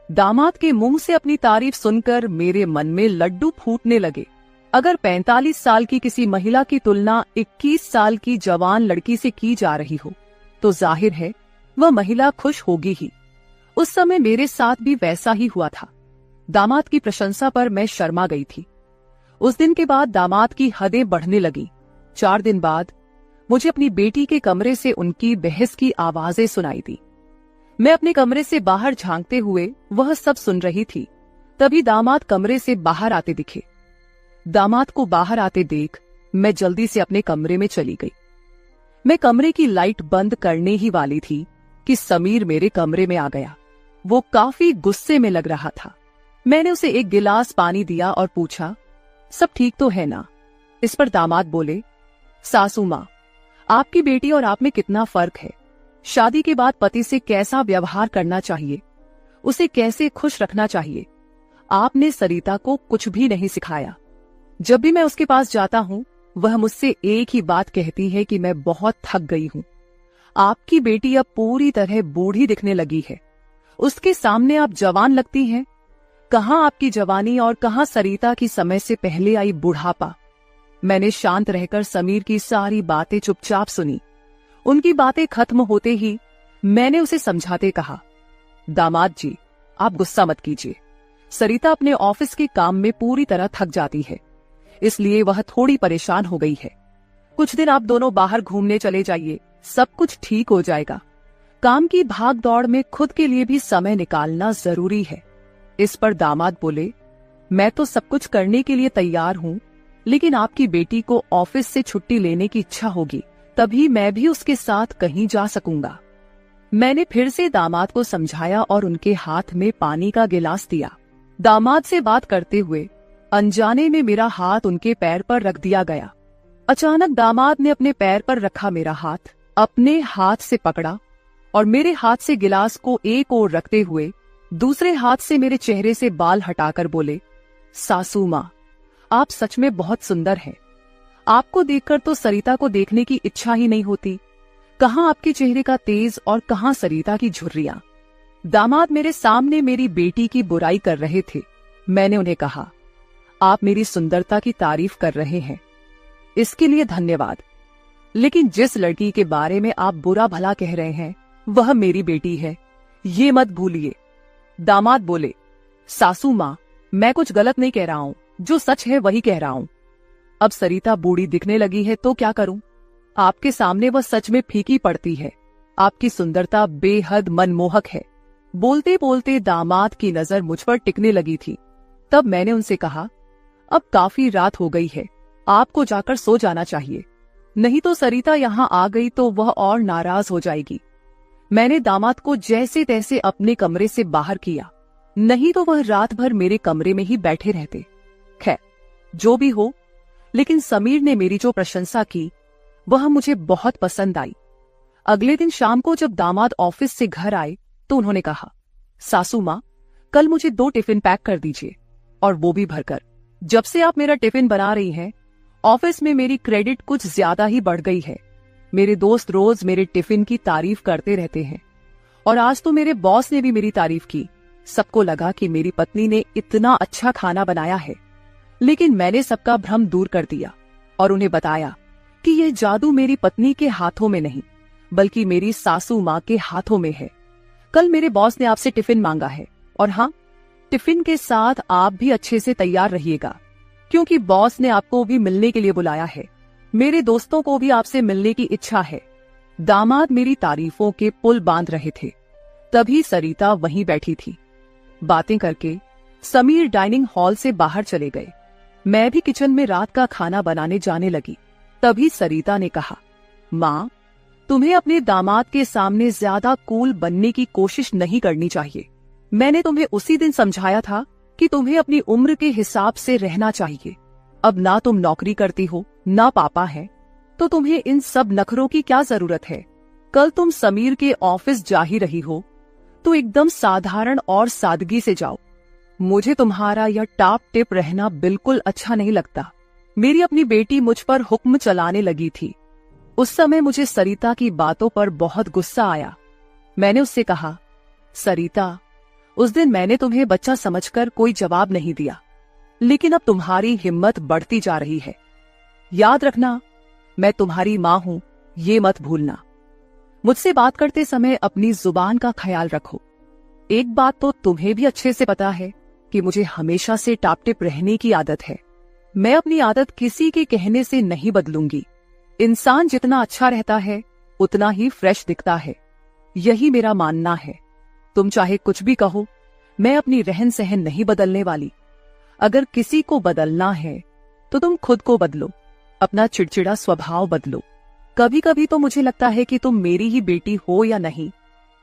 दामाद के मुंह से अपनी तारीफ सुनकर मेरे मन में लड्डू फूटने लगे। अगर 45 साल की किसी महिला की तुलना 21 साल की जवान लड़की से की जा रही हो तो जाहिर है वह महिला खुश होगी ही। उस समय मेरे साथ भी वैसा ही हुआ था। दामाद की प्रशंसा पर मैं शर्मा गई थी। उस दिन के बाद दामाद की हदें बढ़ने लगी। 4 दिन बाद मुझे अपनी बेटी के कमरे से उनकी बहस की आवाजें सुनाई दी। मैं अपने कमरे से बाहर झांकते हुए वह सब सुन रही थी। तभी दामाद कमरे से बाहर आते दिखे। दामाद को बाहर आते देख मैं जल्दी से अपने कमरे में चली गई। मैं कमरे की लाइट बंद करने ही वाली थी कि समीर मेरे कमरे में आ गया। वो काफी गुस्से में लग रहा था। मैंने उसे एक गिलास पानी दिया और पूछा, सब ठीक तो है ना? इस पर दामाद बोले, सासू मां, आपकी बेटी और आप में कितना फर्क है। शादी के बाद पति से कैसा व्यवहार करना चाहिए, उसे कैसे खुश रखना चाहिए, आपने सरिता को कुछ भी नहीं सिखाया। जब भी मैं उसके पास जाता हूँ वह मुझसे एक ही बात कहती है कि मैं बहुत थक गई हूँ। आपकी बेटी अब पूरी तरह बूढ़ी दिखने लगी है, उसके सामने आप जवान लगती हैं। कहाँ आपकी जवानी और कहाँ सरिता की समय से पहले आई बुढ़ापा। मैंने शांत रहकर समीर की सारी बातें चुपचाप सुनी। उनकी बातें खत्म होते ही मैंने उसे समझाते कहा, दामाद जी आप गुस्सा मत कीजिए। सरिता अपने ऑफिस के काम में पूरी तरह थक जाती है, इसलिए वह थोड़ी परेशान हो गई है। कुछ दिन आप दोनों बाहर घूमने चले जाइए, सब कुछ ठीक हो जाएगा। काम की भाग दौड़ में खुद के लिए भी समय निकालना जरूरी है। इस पर दामाद बोले, मैं तो सब कुछ करने के लिए तैयार हूँ, लेकिन आपकी बेटी को ऑफिस से छुट्टी लेने की इच्छा होगी, तभी मैं भी उसके साथ कहीं जा सकूंगा। मैंने फिर से दामाद को समझाया और उनके हाथ में पानी का गिलास दिया। दामाद से बात करते हुए अनजाने में मेरा हाथ उनके पैर पर रख दिया गया। अचानक दामाद ने अपने पैर पर रखा मेरा हाथ अपने हाथ से पकड़ा और मेरे हाथ से गिलास को एक ओर रखते हुए दूसरे हाथ से मेरे चेहरे से बाल हटाकर बोले, सासू मां, आप सच में बहुत सुंदर हैं। आपको देखकर तो सरिता को देखने की इच्छा ही नहीं होती। कहाँ आपके चेहरे का तेज और कहाँ सरिता की झुर्रियां। दामाद मेरे सामने मेरी बेटी की बुराई कर रहे थे। मैंने उन्हें कहा, आप मेरी सुंदरता की तारीफ कर रहे हैं, इसके लिए धन्यवाद, लेकिन जिस लड़की के बारे में आप बुरा भला कह रहे हैं वह मेरी बेटी है, ये मत भूलिए। दामाद बोले, सासू मां, मैं कुछ गलत नहीं कह रहा हूं, जो सच है वही कह रहा हूं। अब सरिता बूढ़ी दिखने लगी है तो क्या करूं? आपके सामने वह सच में फीकी पड़ती है। आपकी सुंदरता बेहद मनमोहक है। बोलते बोलते दामाद की नजर मुझ पर टिकने लगी थी। तब मैंने उनसे कहा, अब काफी रात हो गई है, आपको जाकर सो जाना चाहिए, नहीं तो सरिता यहाँ आ गई तो वह और नाराज हो जाएगी। मैंने दामाद को जैसे तैसे अपने कमरे से बाहर किया, नहीं तो वह रात भर मेरे कमरे में ही बैठे रहते। खैर जो भी हो, लेकिन समीर ने मेरी जो प्रशंसा की वह मुझे बहुत पसंद आई। अगले दिन शाम को जब दामाद ऑफिस से घर आए तो उन्होंने कहा, सासू मां, कल मुझे 2 टिफिन पैक कर दीजिए, और वो भी भरकर। जब से आप मेरा टिफिन बना रही हैं, ऑफिस में मेरी क्रेडिट कुछ ज्यादा ही बढ़ गई है। मेरे दोस्त रोज मेरे टिफिन की तारीफ करते रहते हैं, और आज तो मेरे बॉस ने भी मेरी तारीफ की। सबको लगा कि मेरी पत्नी ने इतना अच्छा खाना बनाया है, लेकिन मैंने सबका भ्रम दूर कर दिया और उन्हें बताया कि यह जादू मेरी पत्नी के हाथों में नहीं, बल्कि मेरी सासू माँ के हाथों में है। कल मेरे बॉस ने आपसे टिफिन मांगा है, और हाँ, टिफिन के साथ आप भी अच्छे से तैयार रहिएगा, क्योंकि बॉस ने आपको भी मिलने के लिए बुलाया है। मेरे दोस्तों को भी आपसे मिलने की इच्छा है। दामाद मेरी तारीफों के पुल बांध रहे थे, तभी सरिता वहीं बैठी थी। बातें करके समीर डाइनिंग हॉल से बाहर चले गए। मैं भी किचन में रात का खाना बनाने जाने लगी। तभी सरिता ने कहा, माँ, तुम्हें अपने दामाद के सामने ज्यादा कूल बनने की कोशिश नहीं करनी चाहिए। मैंने तुम्हें उसी दिन समझाया था कि तुम्हें अपनी उम्र के हिसाब से रहना चाहिए। अब ना तुम नौकरी करती हो, ना पापा है, तो तुम्हें इन सब नखरों की क्या जरूरत है। कल तुम समीर के ऑफिस जा ही रही हो तो एकदम साधारण और सादगी से जाओ। मुझे तुम्हारा यह टाप टिप रहना बिल्कुल अच्छा नहीं लगता। मेरी अपनी बेटी मुझ पर हुक्म चलाने लगी थी। उस समय मुझे सरिता की बातों पर बहुत गुस्सा आया। मैंने उससे कहा, सरिता, उस दिन मैंने तुम्हें बच्चा समझकर कोई जवाब नहीं दिया, लेकिन अब तुम्हारी हिम्मत बढ़ती जा रही है। याद रखना, मैं तुम्हारी मां हूं, ये मत भूलना। मुझसे बात करते समय अपनी जुबान का ख्याल रखो। एक बात तो तुम्हें भी अच्छे से पता है कि मुझे हमेशा से टाप-टिप रहने की आदत है। मैं अपनी आदत किसी के कहने से नहीं बदलूंगी। इंसान जितना अच्छा रहता है उतना ही फ्रेश दिखता है, यही मेरा मानना है। तुम चाहे कुछ भी कहो, मैं अपनी रहन सहन नहीं बदलने वाली। अगर किसी को बदलना है तो तुम खुद को बदलो, अपना चिड़चिड़ा स्वभाव बदलो। कभी कभी तो मुझे लगता है कि तुम मेरी ही बेटी हो या नहीं।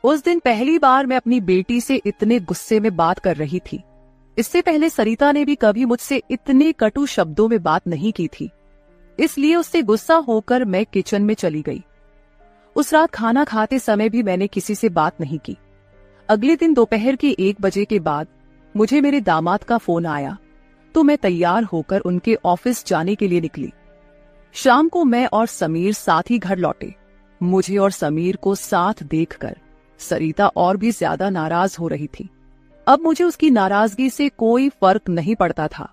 उस दिन पहली बार मैं अपनी बेटी से इतने गुस्से में बात कर रही थी। इससे पहले सरिता ने भी कभी मुझसे इतने कटु शब्दों में बात नहीं की थी। इसलिए उससे गुस्सा होकर मैं किचन में चली गई। उस रात खाना खाते समय भी मैंने किसी से बात नहीं की। अगले दिन दोपहर के 1 बजे के बाद मुझे मेरे दामाद का फोन आया तो मैं तैयार होकर उनके ऑफिस जाने के लिए निकली। शाम को मैं और समीर साथ ही घर लौटे। मुझे और समीर को साथ देखकर सरिता और भी ज्यादा नाराज हो रही थी। अब मुझे उसकी नाराजगी से कोई फर्क नहीं पड़ता था।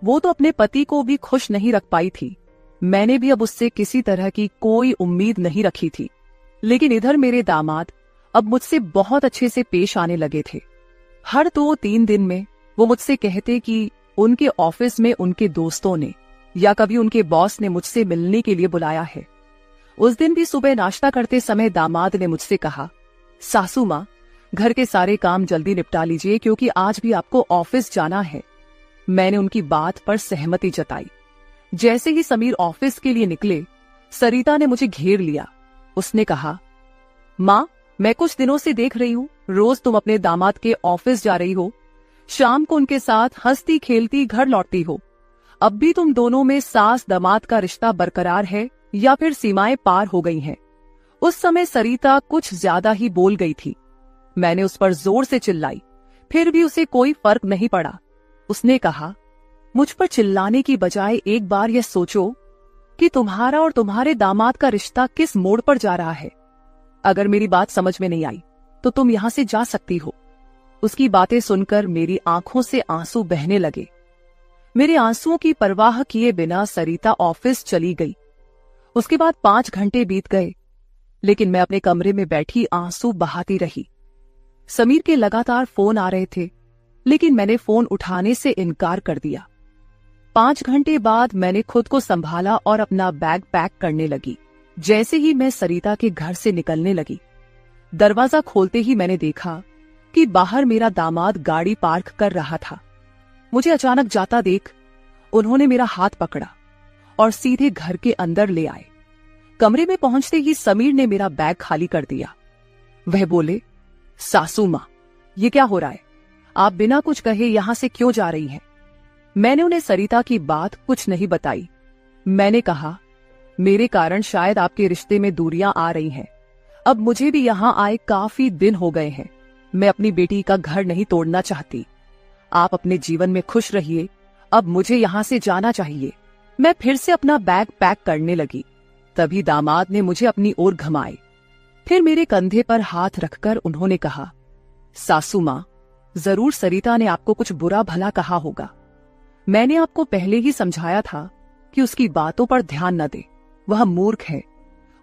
वो तो अपने पति को भी खुश नहीं रख पाई थी। मैंने भी अब उससे किसी तरह की कोई उम्मीद नहीं रखी थी। लेकिन इधर मेरे दामाद अब मुझसे बहुत अच्छे से पेश आने लगे थे। हर 2-3 दिन में वो मुझसे कहते कि उनके ऑफिस में उनके दोस्तों ने या कभी उनके बॉस ने मुझसे मिलने के लिए बुलाया है। उस दिन भी सुबह नाश्ता करते समय दामाद ने मुझसे कहा, सासू माँ, घर के सारे काम जल्दी निपटा लीजिए क्योंकि आज भी आपको ऑफिस जाना है। मैंने उनकी बात पर सहमति जताई। जैसे ही समीर ऑफिस के लिए निकले, सरिता ने मुझे घेर लिया। उसने कहा, माँ, मैं कुछ दिनों से देख रही हूँ रोज तुम अपने दामाद के ऑफिस जा रही हो, शाम को उनके साथ हंसती खेलती घर लौटती हो। अब भी तुम दोनों में सास दामाद का रिश्ता बरकरार है या फिर सीमाएं पार हो गई हैं? उस समय सरिता कुछ ज्यादा ही बोल गई थी। मैंने उस पर जोर से चिल्लाई, फिर भी उसे कोई फर्क नहीं पड़ा। उसने कहा, मुझ पर चिल्लाने की बजाय एक बार यह सोचो कि तुम्हारा और तुम्हारे दामाद का रिश्ता किस मोड़ पर जा रहा है। अगर मेरी बात समझ में नहीं आई तो तुम यहां से जा सकती हो। उसकी बातें सुनकर मेरी आंखों से आंसू बहने लगे। मेरे आंसुओं की परवाह किए बिना सरिता ऑफिस चली गई। उसके बाद 5 घंटे बीत गए, लेकिन मैं अपने कमरे में बैठी आंसू बहाती रही। समीर के लगातार फोन आ रहे थे, लेकिन मैंने फोन उठाने से इनकार कर दिया। 5 घंटे बाद मैंने खुद को संभाला और अपना बैग पैक करने लगी। जैसे ही मैं सरिता के घर से निकलने लगी, दरवाजा खोलते ही मैंने देखा कि बाहर मेरा दामाद गाड़ी पार्क कर रहा था। मुझे अचानक जाता देख उन्होंने मेरा हाथ पकड़ा और सीधे घर के अंदर ले आए। कमरे में पहुंचते ही समीर ने मेरा बैग खाली कर दिया। वह बोले, सासू माँ, ये क्या हो रहा है? आप बिना कुछ कहे यहां से क्यों जा रही हैं? मैंने उन्हें सरिता की बात कुछ नहीं बताई। मैंने कहा, मेरे कारण शायद आपके रिश्ते में दूरियां आ रही हैं। अब मुझे भी यहां आए काफी दिन हो गए हैं। मैं अपनी बेटी का घर नहीं तोड़ना चाहती। आप अपने जीवन में खुश रहिए, अब मुझे यहां से जाना चाहिए। मैं फिर से अपना बैग पैक करने लगी। तभी दामाद ने मुझे अपनी ओर घुमाए। फिर मेरे कंधे पर हाथ रखकर उन्होंने कहा, सासू माँ, जरूर सरिता ने आपको कुछ बुरा भला कहा होगा। मैंने आपको पहले ही समझाया था कि उसकी बातों पर ध्यान न दे। वह मूर्ख है,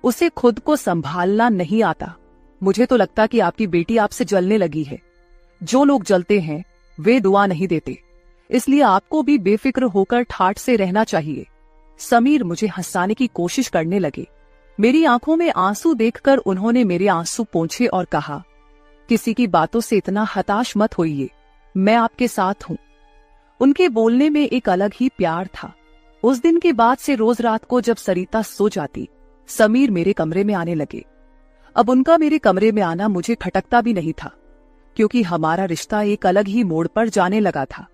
उसे खुद को संभालना नहीं आता। मुझे तो लगता कि आपकी बेटी आपसे जलने लगी है। जो लोग जलते हैं वे दुआ नहीं देते, इसलिए आपको भी बेफिक्र होकर ठाठ से रहना चाहिए। समीर मुझे हंसाने की कोशिश करने लगे। मेरी आंखों में आंसू देखकर उन्होंने मेरे आंसू पोंछे और कहा, किसी की बातों से इतना हताश मत होइए, मैं आपके साथ हूं। उनके बोलने में एक अलग ही प्यार था। उस दिन के बाद से रोज रात को जब सरिता सो जाती, समीर मेरे कमरे में आने लगे। अब उनका मेरे कमरे में आना मुझे खटकता भी नहीं था, क्योंकि हमारा रिश्ता एक अलग ही मोड़ पर जाने लगा था।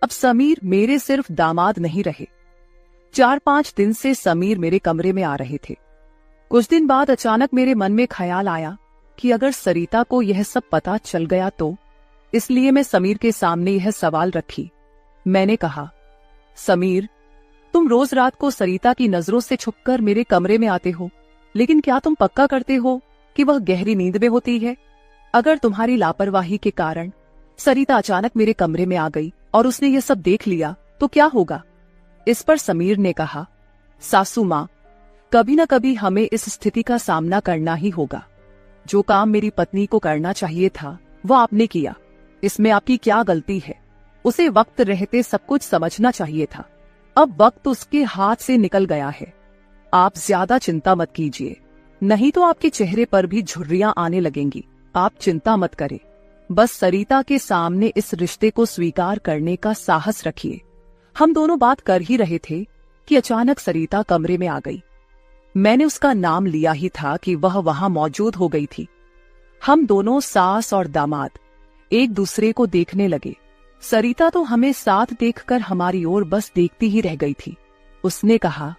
अब समीर मेरे सिर्फ दामाद नहीं रहे। 4-5 दिन से समीर मेरे कमरे में आ रहे थे। कुछ दिन बाद अचानक मेरे मन में ख्याल आया कि अगर सरिता को यह सब पता चल गया तो, इसलिए मैं समीर के सामने यह सवाल रखी। मैंने कहा, समीर, तुम रोज रात को सरिता की नजरों से छुपकर मेरे कमरे में आते हो, लेकिन क्या तुम पक्का करते हो कि वह गहरी नींद में होती है? अगर तुम्हारी लापरवाही के कारण सरिता अचानक मेरे कमरे में आ गई और उसने ये सब देख लिया तो क्या होगा? इस पर समीर ने कहा, सासू माँ, कभी न कभी हमें इस स्थिति का सामना करना ही होगा। जो काम मेरी पत्नी को करना चाहिए था वो आपने किया, इसमें आपकी क्या गलती है? उसे वक्त रहते सब कुछ समझना चाहिए था। अब वक्त उसके हाथ से निकल गया है। आप ज्यादा चिंता मत कीजिए, नहीं तो आपके चेहरे पर भी झुर्रियां आने लगेंगी। आप चिंता मत करें, बस सरिता के सामने इस रिश्ते को स्वीकार करने का साहस रखिए। हम दोनों बात कर ही रहे थे कि अचानक सरिता कमरे में आ गई। मैंने उसका नाम लिया ही था कि वह वहां मौजूद हो गई थी। हम दोनों सास और दामाद एक दूसरे को देखने लगे। सरिता तो हमें साथ देखकर हमारी ओर बस देखती ही रह गई थी। उसने कहा,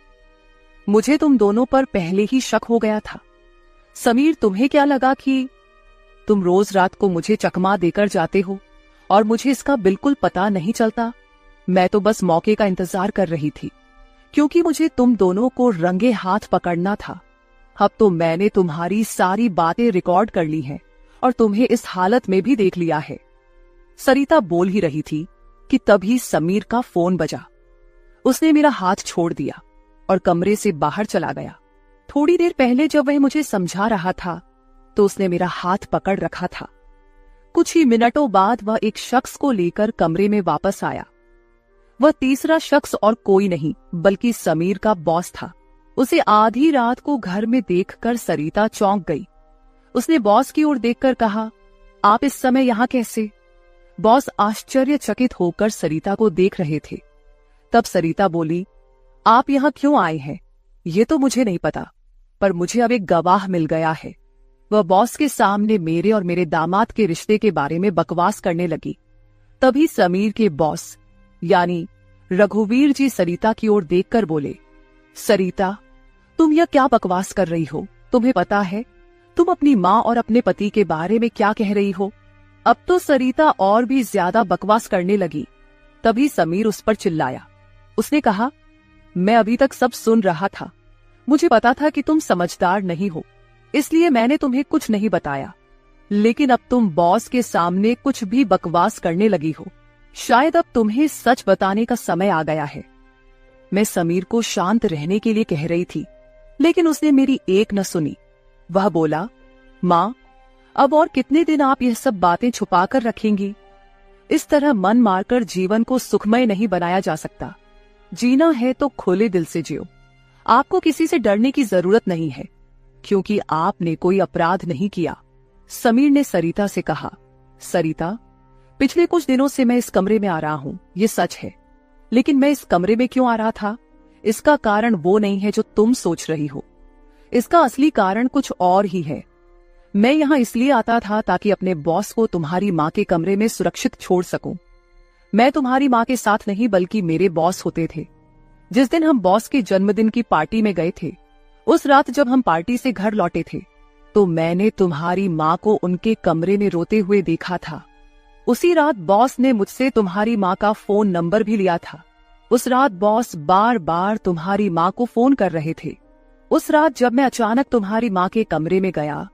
मुझे तुम दोनों पर पहले ही शक हो गया था। समीर, तुम्हें क्या लगा कि तुम रोज रात को मुझे चकमा देकर जाते हो और मुझे इसका बिल्कुल पता नहीं चलता? मैं तो बस मौके का इंतजार कर रही थी, क्योंकि मुझे तुम दोनों को रंगे हाथ पकड़ना था। अब तो मैंने तुम्हारी सारी बातें रिकॉर्ड कर ली हैं और तुम्हें इस हालत में भी देख लिया है। सरिता बोल ही रही थी कि तभी समीर का फोन बजा। उसने मेरा हाथ छोड़ दिया और कमरे से बाहर चला गया। थोड़ी देर पहले जब वह मुझे समझा रहा था तो उसने मेरा हाथ पकड़ रखा था। कुछ ही मिनटों बाद वह एक शख्स को लेकर कमरे में वापस आया। वह तीसरा शख्स और कोई नहीं बल्कि समीर का बॉस था। उसे आधी रात को घर में देखकर सरिता चौंक गई। उसने बॉस की ओर देखकर कहा, आप इस समय यहाँ कैसे? बॉस आश्चर्यचकित होकर सरिता को देख रहे थे। तब सरिता बोली, आप यहाँ क्यों आए हैं ये तो मुझे नहीं पता, पर मुझे अब एक गवाह मिल गया है। वह बॉस के सामने मेरे और मेरे दामाद के रिश्ते के बारे में बकवास करने लगी। तभी समीर के बॉस यानी रघुवीर जी सरिता की ओर देखकर बोले, सरिता, तुम यह क्या बकवास कर रही हो? तुम्हें पता है तुम अपनी माँ और अपने पति के बारे में क्या कह रही हो? अब तो सरिता और भी ज्यादा बकवास करने लगी। तभी समीर उस पर चिल्लाया। उसने कहा, मैं अभी तक सब सुन रहा था। मुझे पता था कि तुम समझदार नहीं हो, इसलिए मैंने तुम्हें कुछ नहीं बताया, लेकिन अब तुम बॉस के सामने कुछ भी बकवास करने लगी हो। शायद अब तुम्हें सच बताने का समय आ गया है। मैं समीर को शांत रहने के लिए कह रही थी, लेकिन उसने मेरी एक न सुनी। वह बोला, माँ, अब और कितने दिन आप यह सब बातें छुपा कर रखेंगी? इस तरह मन मारकर जीवन को सुखमय नहीं बनाया जा सकता। जीना है तो खुले दिल से जियो। आपको किसी से डरने की जरूरत नहीं है, क्योंकि आपने कोई अपराध नहीं किया। समीर ने सरिता से कहा, सरिता, पिछले कुछ दिनों से मैं इस कमरे में आ रहा हूँ, ये सच है, लेकिन मैं इस कमरे में क्यों आ रहा था, इसका कारण वो नहीं है जो तुम सोच रही हो। इसका असली कारण कुछ और ही है। मैं यहाँ इसलिए आता था ताकि अपने बॉस को तुम्हारी माँ के कमरे में सुरक्षित छोड़ सकूं। मैं तुम्हारी माँ के साथ नहीं बल्कि मेरे बॉस होते थे। जिस दिन हम बॉस के जन्मदिन की पार्टी में गए थे, उस रात जब हम पार्टी से घर लौटे थे, तो मैंने तुम्हारी माँ को उनके कमरे में रोते हुए देखा था। उसी रात बॉस ने मुझसे तुम्हारी माँ का फोन नंबर भी लिया था। उस रात बॉस बार बार तुम्हारी माँ को फोन कर रहे थे। उस रात जब मैं अचानक तुम्हारी माँ के कमरे में गया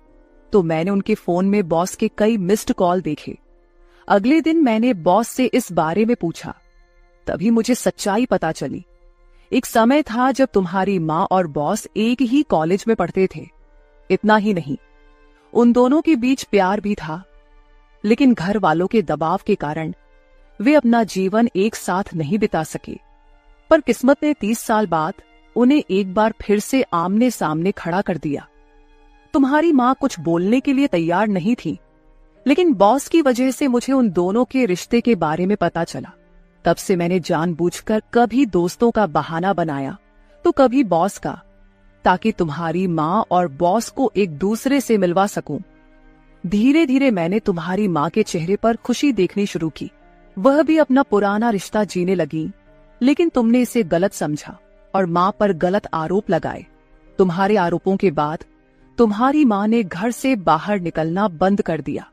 तो मैंने उनके फोन में बॉस के कई मिस्ड कॉल देखे। अगले दिन मैंने बॉस से इस बारे में पूछा, तभी मुझे सच्चाई पता चली। एक समय था जब तुम्हारी माँ और बॉस एक ही कॉलेज में पढ़ते थे। इतना ही नहीं, उन दोनों के बीच प्यार भी था, लेकिन घर वालों के दबाव के कारण वे अपना जीवन एक साथ नहीं बिता सके। पर किस्मत ने 30 साल बाद उन्हें एक बार फिर से आमने सामने खड़ा कर दिया। तुम्हारी माँ कुछ बोलने के लिए तैयार नहीं थी, लेकिन बॉस की वजह से मुझे उन दोनों के रिश्ते के बारे में पता चला। तब से मैंने जानबूझकर कभी दोस्तों का बहाना बनाया तो कभी बॉस का, ताकि तुम्हारी माँ और बॉस को एक दूसरे से मिलवा सकूं। धीरे धीरे मैंने तुम्हारी माँ के चेहरे पर खुशी देखनी शुरू की। वह भी अपना पुराना रिश्ता जीने लगी, लेकिन तुमने इसे गलत समझा और माँ पर गलत आरोप लगाए। तुम्हारे आरोपों के बाद तुम्हारी माँ ने घर से बाहर निकलना बंद कर दिया।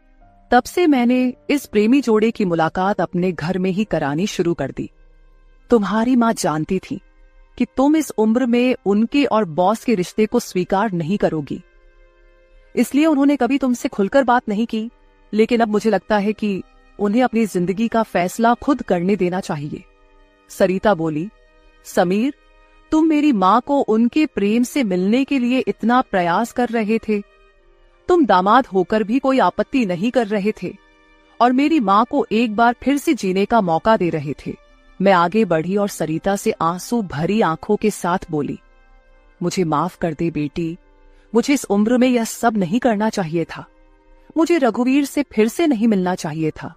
तब से मैंने इस प्रेमी जोड़े की मुलाकात अपने घर में ही करानी शुरू कर दी। तुम्हारी माँ जानती थी कि तुम इस उम्र में उनके और बॉस के रिश्ते को स्वीकार नहीं करोगी, इसलिए उन्होंने कभी तुमसे खुलकर बात नहीं की। लेकिन अब मुझे लगता है कि उन्हें अपनी जिंदगी का फैसला खुद करने देना चाहिए। सरिता बोली, समीर, तुम मेरी माँ को उनके प्रेम से मिलने के लिए इतना प्रयास कर रहे थे, तुम दामाद होकर भी कोई आपत्ति नहीं कर रहे थे और मेरी माँ को एक बार फिर से जीने का मौका दे रहे थे। मैं आगे बढ़ी और सरिता से आंसू भरी आंखों के साथ बोली, मुझे माफ कर दे बेटी, मुझे इस उम्र में यह सब नहीं करना चाहिए था, मुझे रघुवीर से फिर से नहीं मिलना चाहिए था।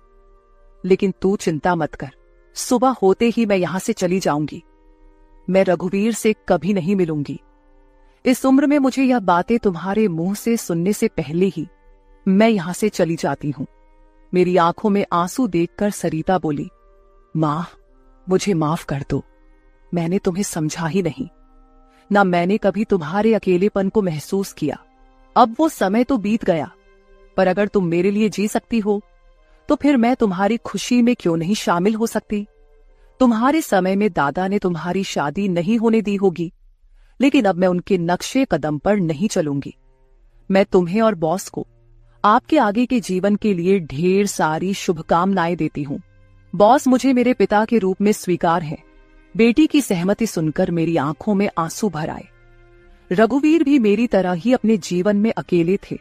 लेकिन तू चिंता मत कर, सुबह होते ही मैं यहां से चली जाऊंगी। मैं रघुवीर से कभी नहीं मिलूंगी। इस उम्र में मुझे यह बातें तुम्हारे मुंह से सुनने से पहले ही मैं यहां से चली जाती हूं। मेरी आंखों में आंसू देखकर सरिता बोली, मां, मुझे माफ कर दो, मैंने तुम्हें समझा ही नहीं, ना मैंने कभी तुम्हारे अकेलेपन को महसूस किया। अब वो समय तो बीत गया, पर अगर तुम मेरे लिए जी सकती हो तो फिर मैं तुम्हारी खुशी में क्यों नहीं शामिल हो सकती। तुम्हारे समय में दादा ने तुम्हारी शादी नहीं होने दी होगी, लेकिन अब मैं उनके नक्शे कदम पर नहीं चलूंगी। मैं तुम्हें और बॉस को आपके आगे के जीवन के लिए ढेर सारी शुभकामनाएं देती हूं। बॉस मुझे मेरे पिता के रूप में स्वीकार है। बेटी की सहमति सुनकर मेरी आंखों में आंसू भर आए। रघुवीर भी मेरी तरह ही अपने जीवन में अकेले थे।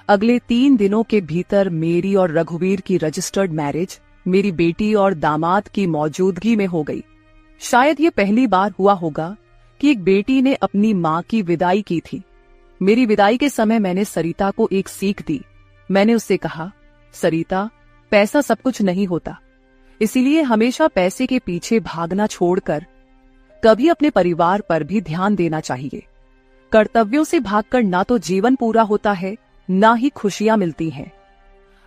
अगले 3 दिनों के भीतर मेरी और रघुवीर की रजिस्टर्ड मैरिज मेरी बेटी और दामाद की मौजूदगी में हो गई। शायद ये पहली बार हुआ होगा कि एक बेटी ने अपनी माँ की विदाई की थी। मेरी विदाई के समय मैंने सरिता को एक सीख दी। मैंने उससे कहा, सरिता, पैसा सब कुछ नहीं होता, इसीलिए हमेशा पैसे के पीछे भागना छोड़कर कभी अपने परिवार पर भी ध्यान देना चाहिए। कर्तव्यों से भागकर ना तो जीवन पूरा होता है, ना ही खुशियां मिलती हैं।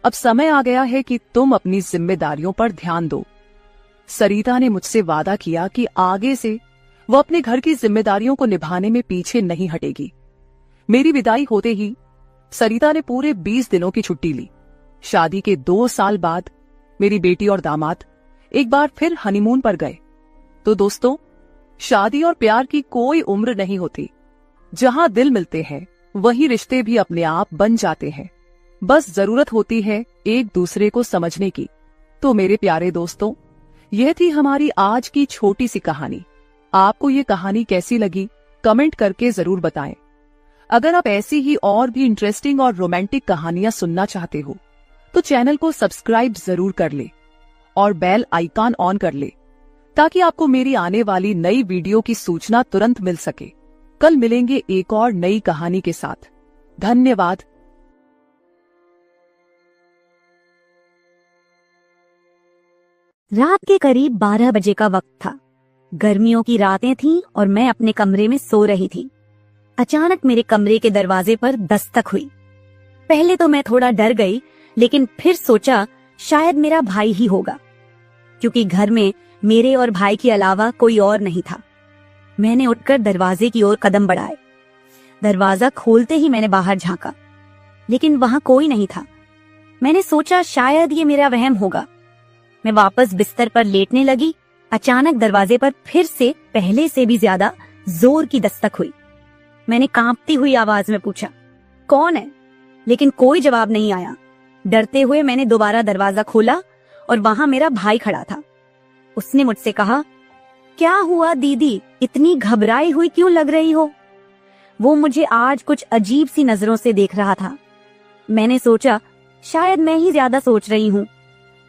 अब समय आ गया है कि तुम अपनी जिम्मेदारियों पर ध्यान दो। सरिता ने मुझसे वादा किया कि आगे से वो अपने घर की जिम्मेदारियों को निभाने में पीछे नहीं हटेगी। मेरी विदाई होते ही सरिता ने पूरे 20 दिनों की छुट्टी ली। शादी के 2 साल बाद मेरी बेटी और दामाद एक बार फिर हनीमून पर गए। तो दोस्तों, शादी और प्यार की कोई उम्र नहीं होती। जहां दिल मिलते हैं वहीं रिश्ते भी अपने आप बन जाते हैं। बस जरूरत होती है एक दूसरे को समझने की। तो मेरे प्यारे दोस्तों, यह थी हमारी आज की छोटी सी कहानी। आपको ये कहानी कैसी लगी कमेंट करके जरूर बताएं। अगर आप ऐसी ही और भी इंटरेस्टिंग और रोमांटिक कहानियां सुनना चाहते हो तो चैनल को सब्सक्राइब जरूर कर ले और बेल आइकॉन ऑन कर ले, ताकि आपको मेरी आने वाली नई वीडियो की सूचना तुरंत मिल सके। कल मिलेंगे एक और नई कहानी के साथ। धन्यवाद। रात के करीब 12 बजे का वक्त था। गर्मियों की रातें थीं और मैं अपने कमरे में सो रही थी। अचानक मेरे कमरे के दरवाजे पर दस्तक हुई। पहले तो मैं थोड़ा डर गई, लेकिन फिर सोचा शायद मेरा भाई ही होगा, क्योंकि घर में मेरे और भाई के अलावा कोई और नहीं था। मैंने उठकर दरवाजे की ओर कदम बढ़ाए। दरवाजा खोलते ही मैंने बाहर झांका, लेकिन वहां कोई नहीं था। मैंने सोचा शायद ये मेरा वहम होगा। मैं वापस बिस्तर पर लेटने लगी। अचानक दरवाजे पर फिर से पहले से भी ज्यादा जोर की दस्तक हुई। मैंने कांपती हुई आवाज में पूछा, कौन है? लेकिन कोई जवाब नहीं आया। डरते हुए मैंने दोबारा दरवाजा खोला और वहां मेरा भाई खड़ा था। उसने मुझसे कहा, क्या हुआ दीदी, इतनी घबराई हुई क्यों लग रही हो? वो मुझे आज कुछ अजीब सी नजरों से देख रहा था। मैंने सोचा शायद मैं ही ज्यादा सोच रही हूँ,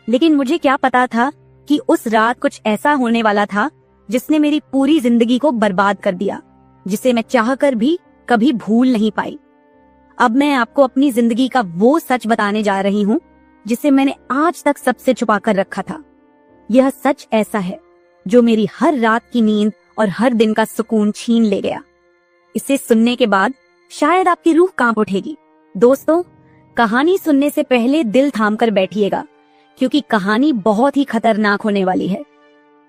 लेकिन मुझे क्या पता था कि उस रात कुछ ऐसा होने वाला था जिसने मेरी पूरी जिंदगी को बर्बाद कर दिया, जिसे मैं चाहकर भी कभी भूल नहीं पाई। अब मैं आपको अपनी जिंदगी का वो सच बताने जा रही हूँ जिसे मैंने आज तक सबसे छुपा कर रखा था। यह सच ऐसा है जो मेरी हर रात की नींद और हर दिन का सुकून छीन ले गया। इसे सुनने के बाद शायद आपकी रूह कांप उठेगी। दोस्तों, कहानी सुनने से पहले दिल थाम कर बैठिएगा, क्योंकि कहानी बहुत ही खतरनाक होने वाली है।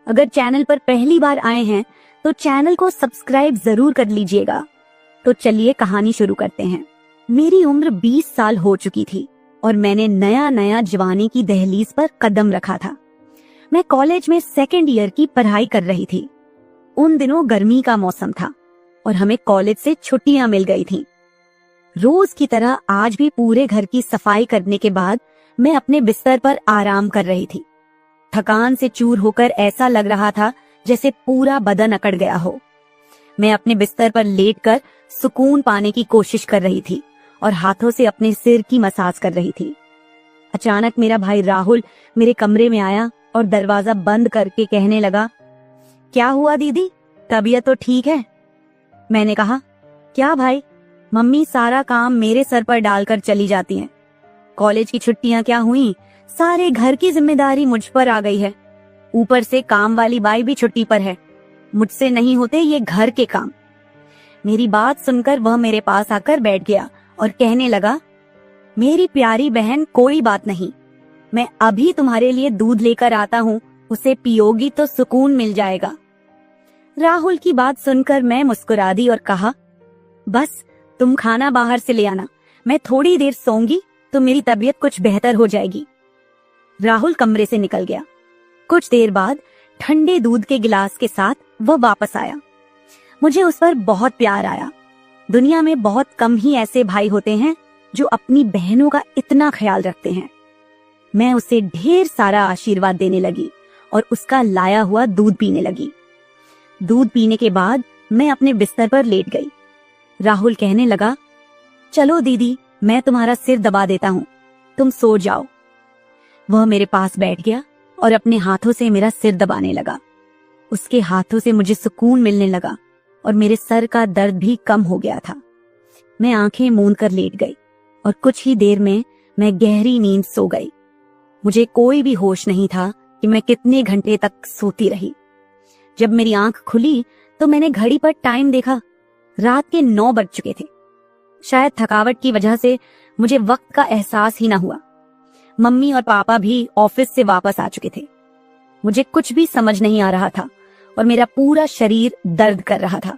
अगर चैनल पर पहली बार आए हैं तो चैनल को सब्सक्राइब जरूर कर लीजिएगा। तो चलिए कहानी शुरू करते हैं। मेरी उम्र 20 साल हो चुकी थी और मैंने नया नया जवानी की दहलीज पर कदम रखा था। मैं कॉलेज में 2nd ईयर की पढ़ाई कर रही थी। उन दिनों गर्मी का मौसम था और हमें कॉलेज से छुट्टियां मिल गई थीं। रोज की तरह आज भी पूरे घर की सफाई करने के बाद मैं अपने बिस्तर पर आराम कर रही थी। थकान से चूर होकर ऐसा लग रहा था जैसे पूरा बदन अकड़ गया हो। मैं अपने बिस्तर पर लेटकर सुकून पाने की कोशिश कर रही थी और हाथों से अपने सिर की मसाज कर रही थी। अचानक मेरा भाई राहुल मेरे कमरे में आया और दरवाजा बंद करके कहने लगा, क्या हुआ दीदी, तबीयत तो ठीक है? मैंने कहा, क्या भाई, मम्मी सारा काम मेरे सर पर डालकर चली जाती हैं। कॉलेज की छुट्टियां क्या हुई, सारे घर की जिम्मेदारी मुझ पर आ गई है। ऊपर से काम वाली बाई भी छुट्टी पर है। मुझसे नहीं होते ये घर के काम। मेरी बात सुनकर वह मेरे पास आकर बैठ गया और कहने लगा, मेरी प्यारी बहन, कोई बात नहीं, मैं अभी तुम्हारे लिए दूध लेकर आता हूँ, उसे पियोगी तो सुकून मिल जाएगा। राहुल की बात सुनकर मैं मुस्कुरा दी और कहा, बस तुम खाना बाहर से ले आना, मैं थोड़ी देर सोऊंगी तो मेरी तबीयत कुछ बेहतर हो जाएगी। राहुल कमरे से निकल गया। कुछ देर बाद ठंडे दूध के गिलास के साथ वह वापस आया। मुझे उस पर बहुत प्यार आया। दुनिया में बहुत कम ही ऐसे भाई होते हैं जो अपनी बहनों का इतना ख्याल रखते हैं। मैं उसे ढेर सारा आशीर्वाद देने लगी और उसका लाया हुआ दूध पीने लगी। दूध पीने के बाद मैं अपने बिस्तर पर लेट गई। राहुल कहने लगा, चलो दीदी, मैं तुम्हारा सिर दबा देता हूँ, तुम सो जाओ। वह मेरे पास बैठ गया और अपने हाथों से मेरा सिर दबाने लगा। उसके हाथों से मुझे सुकून मिलने लगा और मेरे सर का दर्द भी कम हो गया था। मैं आंखें मूंद कर लेट गई और कुछ ही देर में मैं गहरी नींद सो गई। मुझे कोई भी होश नहीं था कि मैं कितने घंटे तक सोती रही। जब मेरी आंख खुली तो मैंने घड़ी पर टाइम देखा। रात के 9 बज चुके थे। शायद थकावट की वजह से मुझे वक्त का एहसास ही न हुआ। मम्मी और पापा भी ऑफिस से वापस आ चुके थे। मुझे कुछ भी समझ नहीं आ रहा था और मेरा पूरा शरीर दर्द कर रहा था।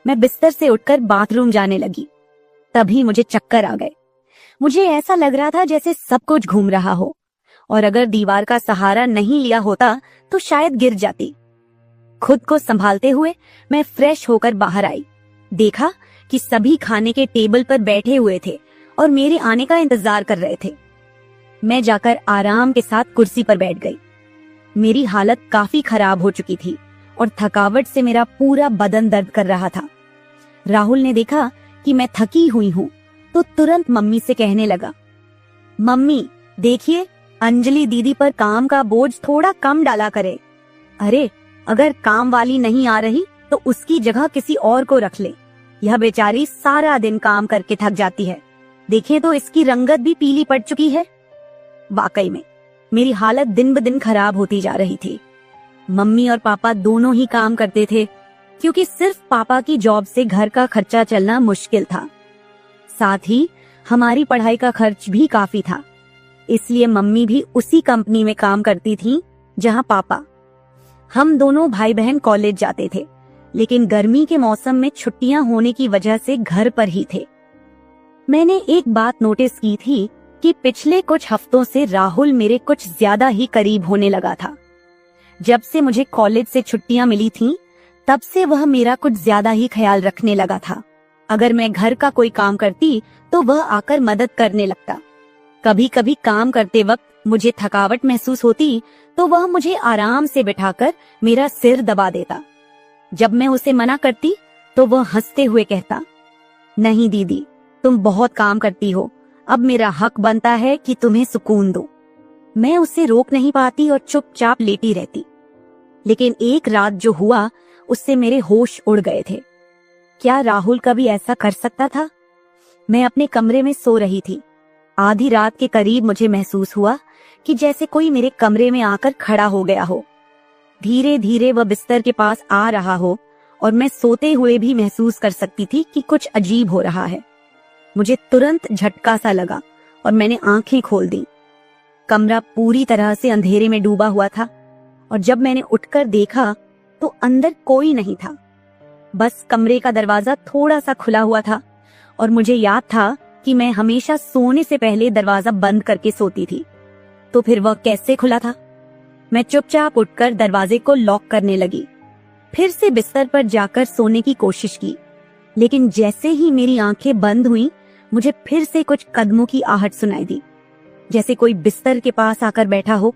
मैं बिस्तर से उठकर बाथरूम जाने लगी। तभी मुझे चक्कर आ गए। मुझे ऐसा लग रहा था जैसे सब कुछ घूम रहा हो और अगर दीवार का सहारा नहीं लिया होता तो शायद गिर जाती। खुद को संभालते हुए मैं फ्रेश होकर बाहर आई। देखा कि सभी खाने के टेबल पर बैठे हुए थे और मेरे आने का इंतजार कर रहे थे। मैं जाकर आराम के साथ कुर्सी पर बैठ गई। मेरी हालत काफी खराब हो चुकी थी और थकावट से मेरा पूरा बदन दर्द कर रहा था। राहुल ने देखा कि मैं थकी हुई हूँ तो तुरंत मम्मी से कहने लगा, मम्मी देखिए, अंजलि दीदी पर काम का बोझ थोड़ा कम डाला करे। अरे, अगर काम वाली नहीं आ रही तो उसकी जगह किसी और को रख ले। यह बेचारी सारा दिन काम करके थक जाती है। देखें तो इसकी रंगत भी पीली पड़ चुकी है। वाकई में मेरी हालत दिन ब दिन खराब होती जा रही थी। मम्मी और पापा दोनों ही काम करते थे क्योंकि सिर्फ पापा की जॉब से घर का खर्चा चलना मुश्किल था। साथ ही हमारी पढ़ाई का खर्च भी काफी था। इसलिए मम्मी भी उसी कंपनी में काम करती थी जहां पापा। हम दोनों भाई बहन कॉलेज जाते थे, लेकिन गर्मी के मौसम में छुट्टियां होने की वजह से घर पर ही थे। मैंने एक बात नोटिस की थी कि पिछले कुछ हफ्तों से राहुल मेरे कुछ ज्यादा ही करीब होने लगा था। जब से मुझे कॉलेज से छुट्टियां मिली थीं, तब से वह मेरा कुछ ज्यादा ही ख्याल रखने लगा था। अगर मैं घर का कोई काम करती तो वह आकर मदद करने लगता। कभी कभी काम करते वक्त मुझे थकावट महसूस होती तो वह मुझे आराम से बिठाकर मेरा सिर दबा देता। जब मैं उसे मना करती तो वह हंसते हुए कहता, नहीं दीदी, तुम बहुत काम करती हो, अब मेरा हक बनता है कि तुम्हें सुकून दो। मैं उसे रोक नहीं पाती और चुपचाप लेटी रहती। लेकिन एक रात जो हुआ उससे मेरे होश उड़ गए थे। क्या राहुल कभी ऐसा कर सकता था? मैं अपने कमरे में सो रही थी। आधी रात के करीब मुझे महसूस हुआ कि जैसे कोई मेरे कमरे में आकर खड़ा हो गया हो। धीरे धीरे वह बिस्तर के पास आ रहा हो और मैं सोते हुए भी महसूस कर सकती थी कि कुछ अजीब हो रहा है। मुझे तुरंत झटका सा लगा और मैंने आंखें खोल दी। कमरा पूरी तरह से अंधेरे में डूबा हुआ था और जब मैंने उठकर देखा तो अंदर कोई नहीं था। बस कमरे का दरवाजा थोड़ा सा खुला हुआ था और मुझे याद था कि मैं हमेशा सोने से पहले दरवाजा बंद करके सोती थी। तो फिर वह कैसे खुला था? मैं चुपचाप उठकर दरवाजे को लॉक करने लगी। फिर से बिस्तर पर जाकर सोने की कोशिश की, लेकिन जैसे ही मेरी आंखें बंद हुईं, मुझे फिर से कुछ कदमों की आहट सुनाई दी। जैसे कोई बिस्तर के पास आकर बैठा हो,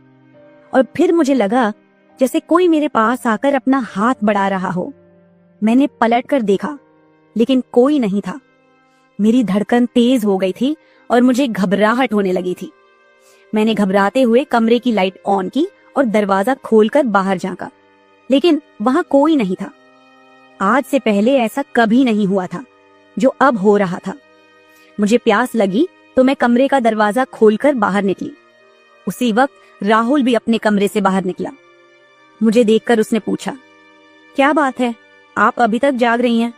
और फिर मुझे लगा जैसे कोई मेरे पास आकर अपना हाथ बढ़ा रहा हो। मैंने पलटकर देखा, लेकिन कोई नहीं था। मेरी धड़कन तेज हो गई थी और मुझे घबराहट होने लगी थी। मैंने घबराते हुए कमरे की लाइट ऑन की और दरवाजा खोलकर बाहर झांका, लेकिन वहां कोई नहीं था। आज से पहले ऐसा कभी नहीं हुआ था जो अब हो रहा था। मुझे प्यास लगी तो मैं कमरे का दरवाजा खोलकर बाहर निकली। उसी वक्त राहुल भी अपने कमरे से बाहर निकला। मुझे देखकर उसने पूछा, क्या बात है, आप अभी तक जाग रही हैं?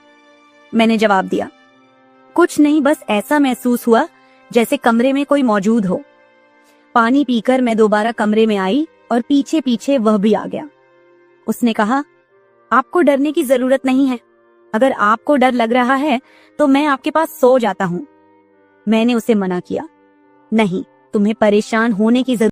मैंने जवाब दिया, कुछ नहीं, बस ऐसा महसूस हुआ जैसे कमरे में कोई मौजूद हो। पानी पीकर मैं दोबारा कमरे में आई और पीछे पीछे वह भी आ गया। उसने कहा, आपको डरने की जरूरत नहीं है। अगर आपको डर लग रहा है तो मैं आपके पास सो जाता हूँ। मैंने उसे मना किया, नहीं, तुम्हें परेशान होने की जरूरत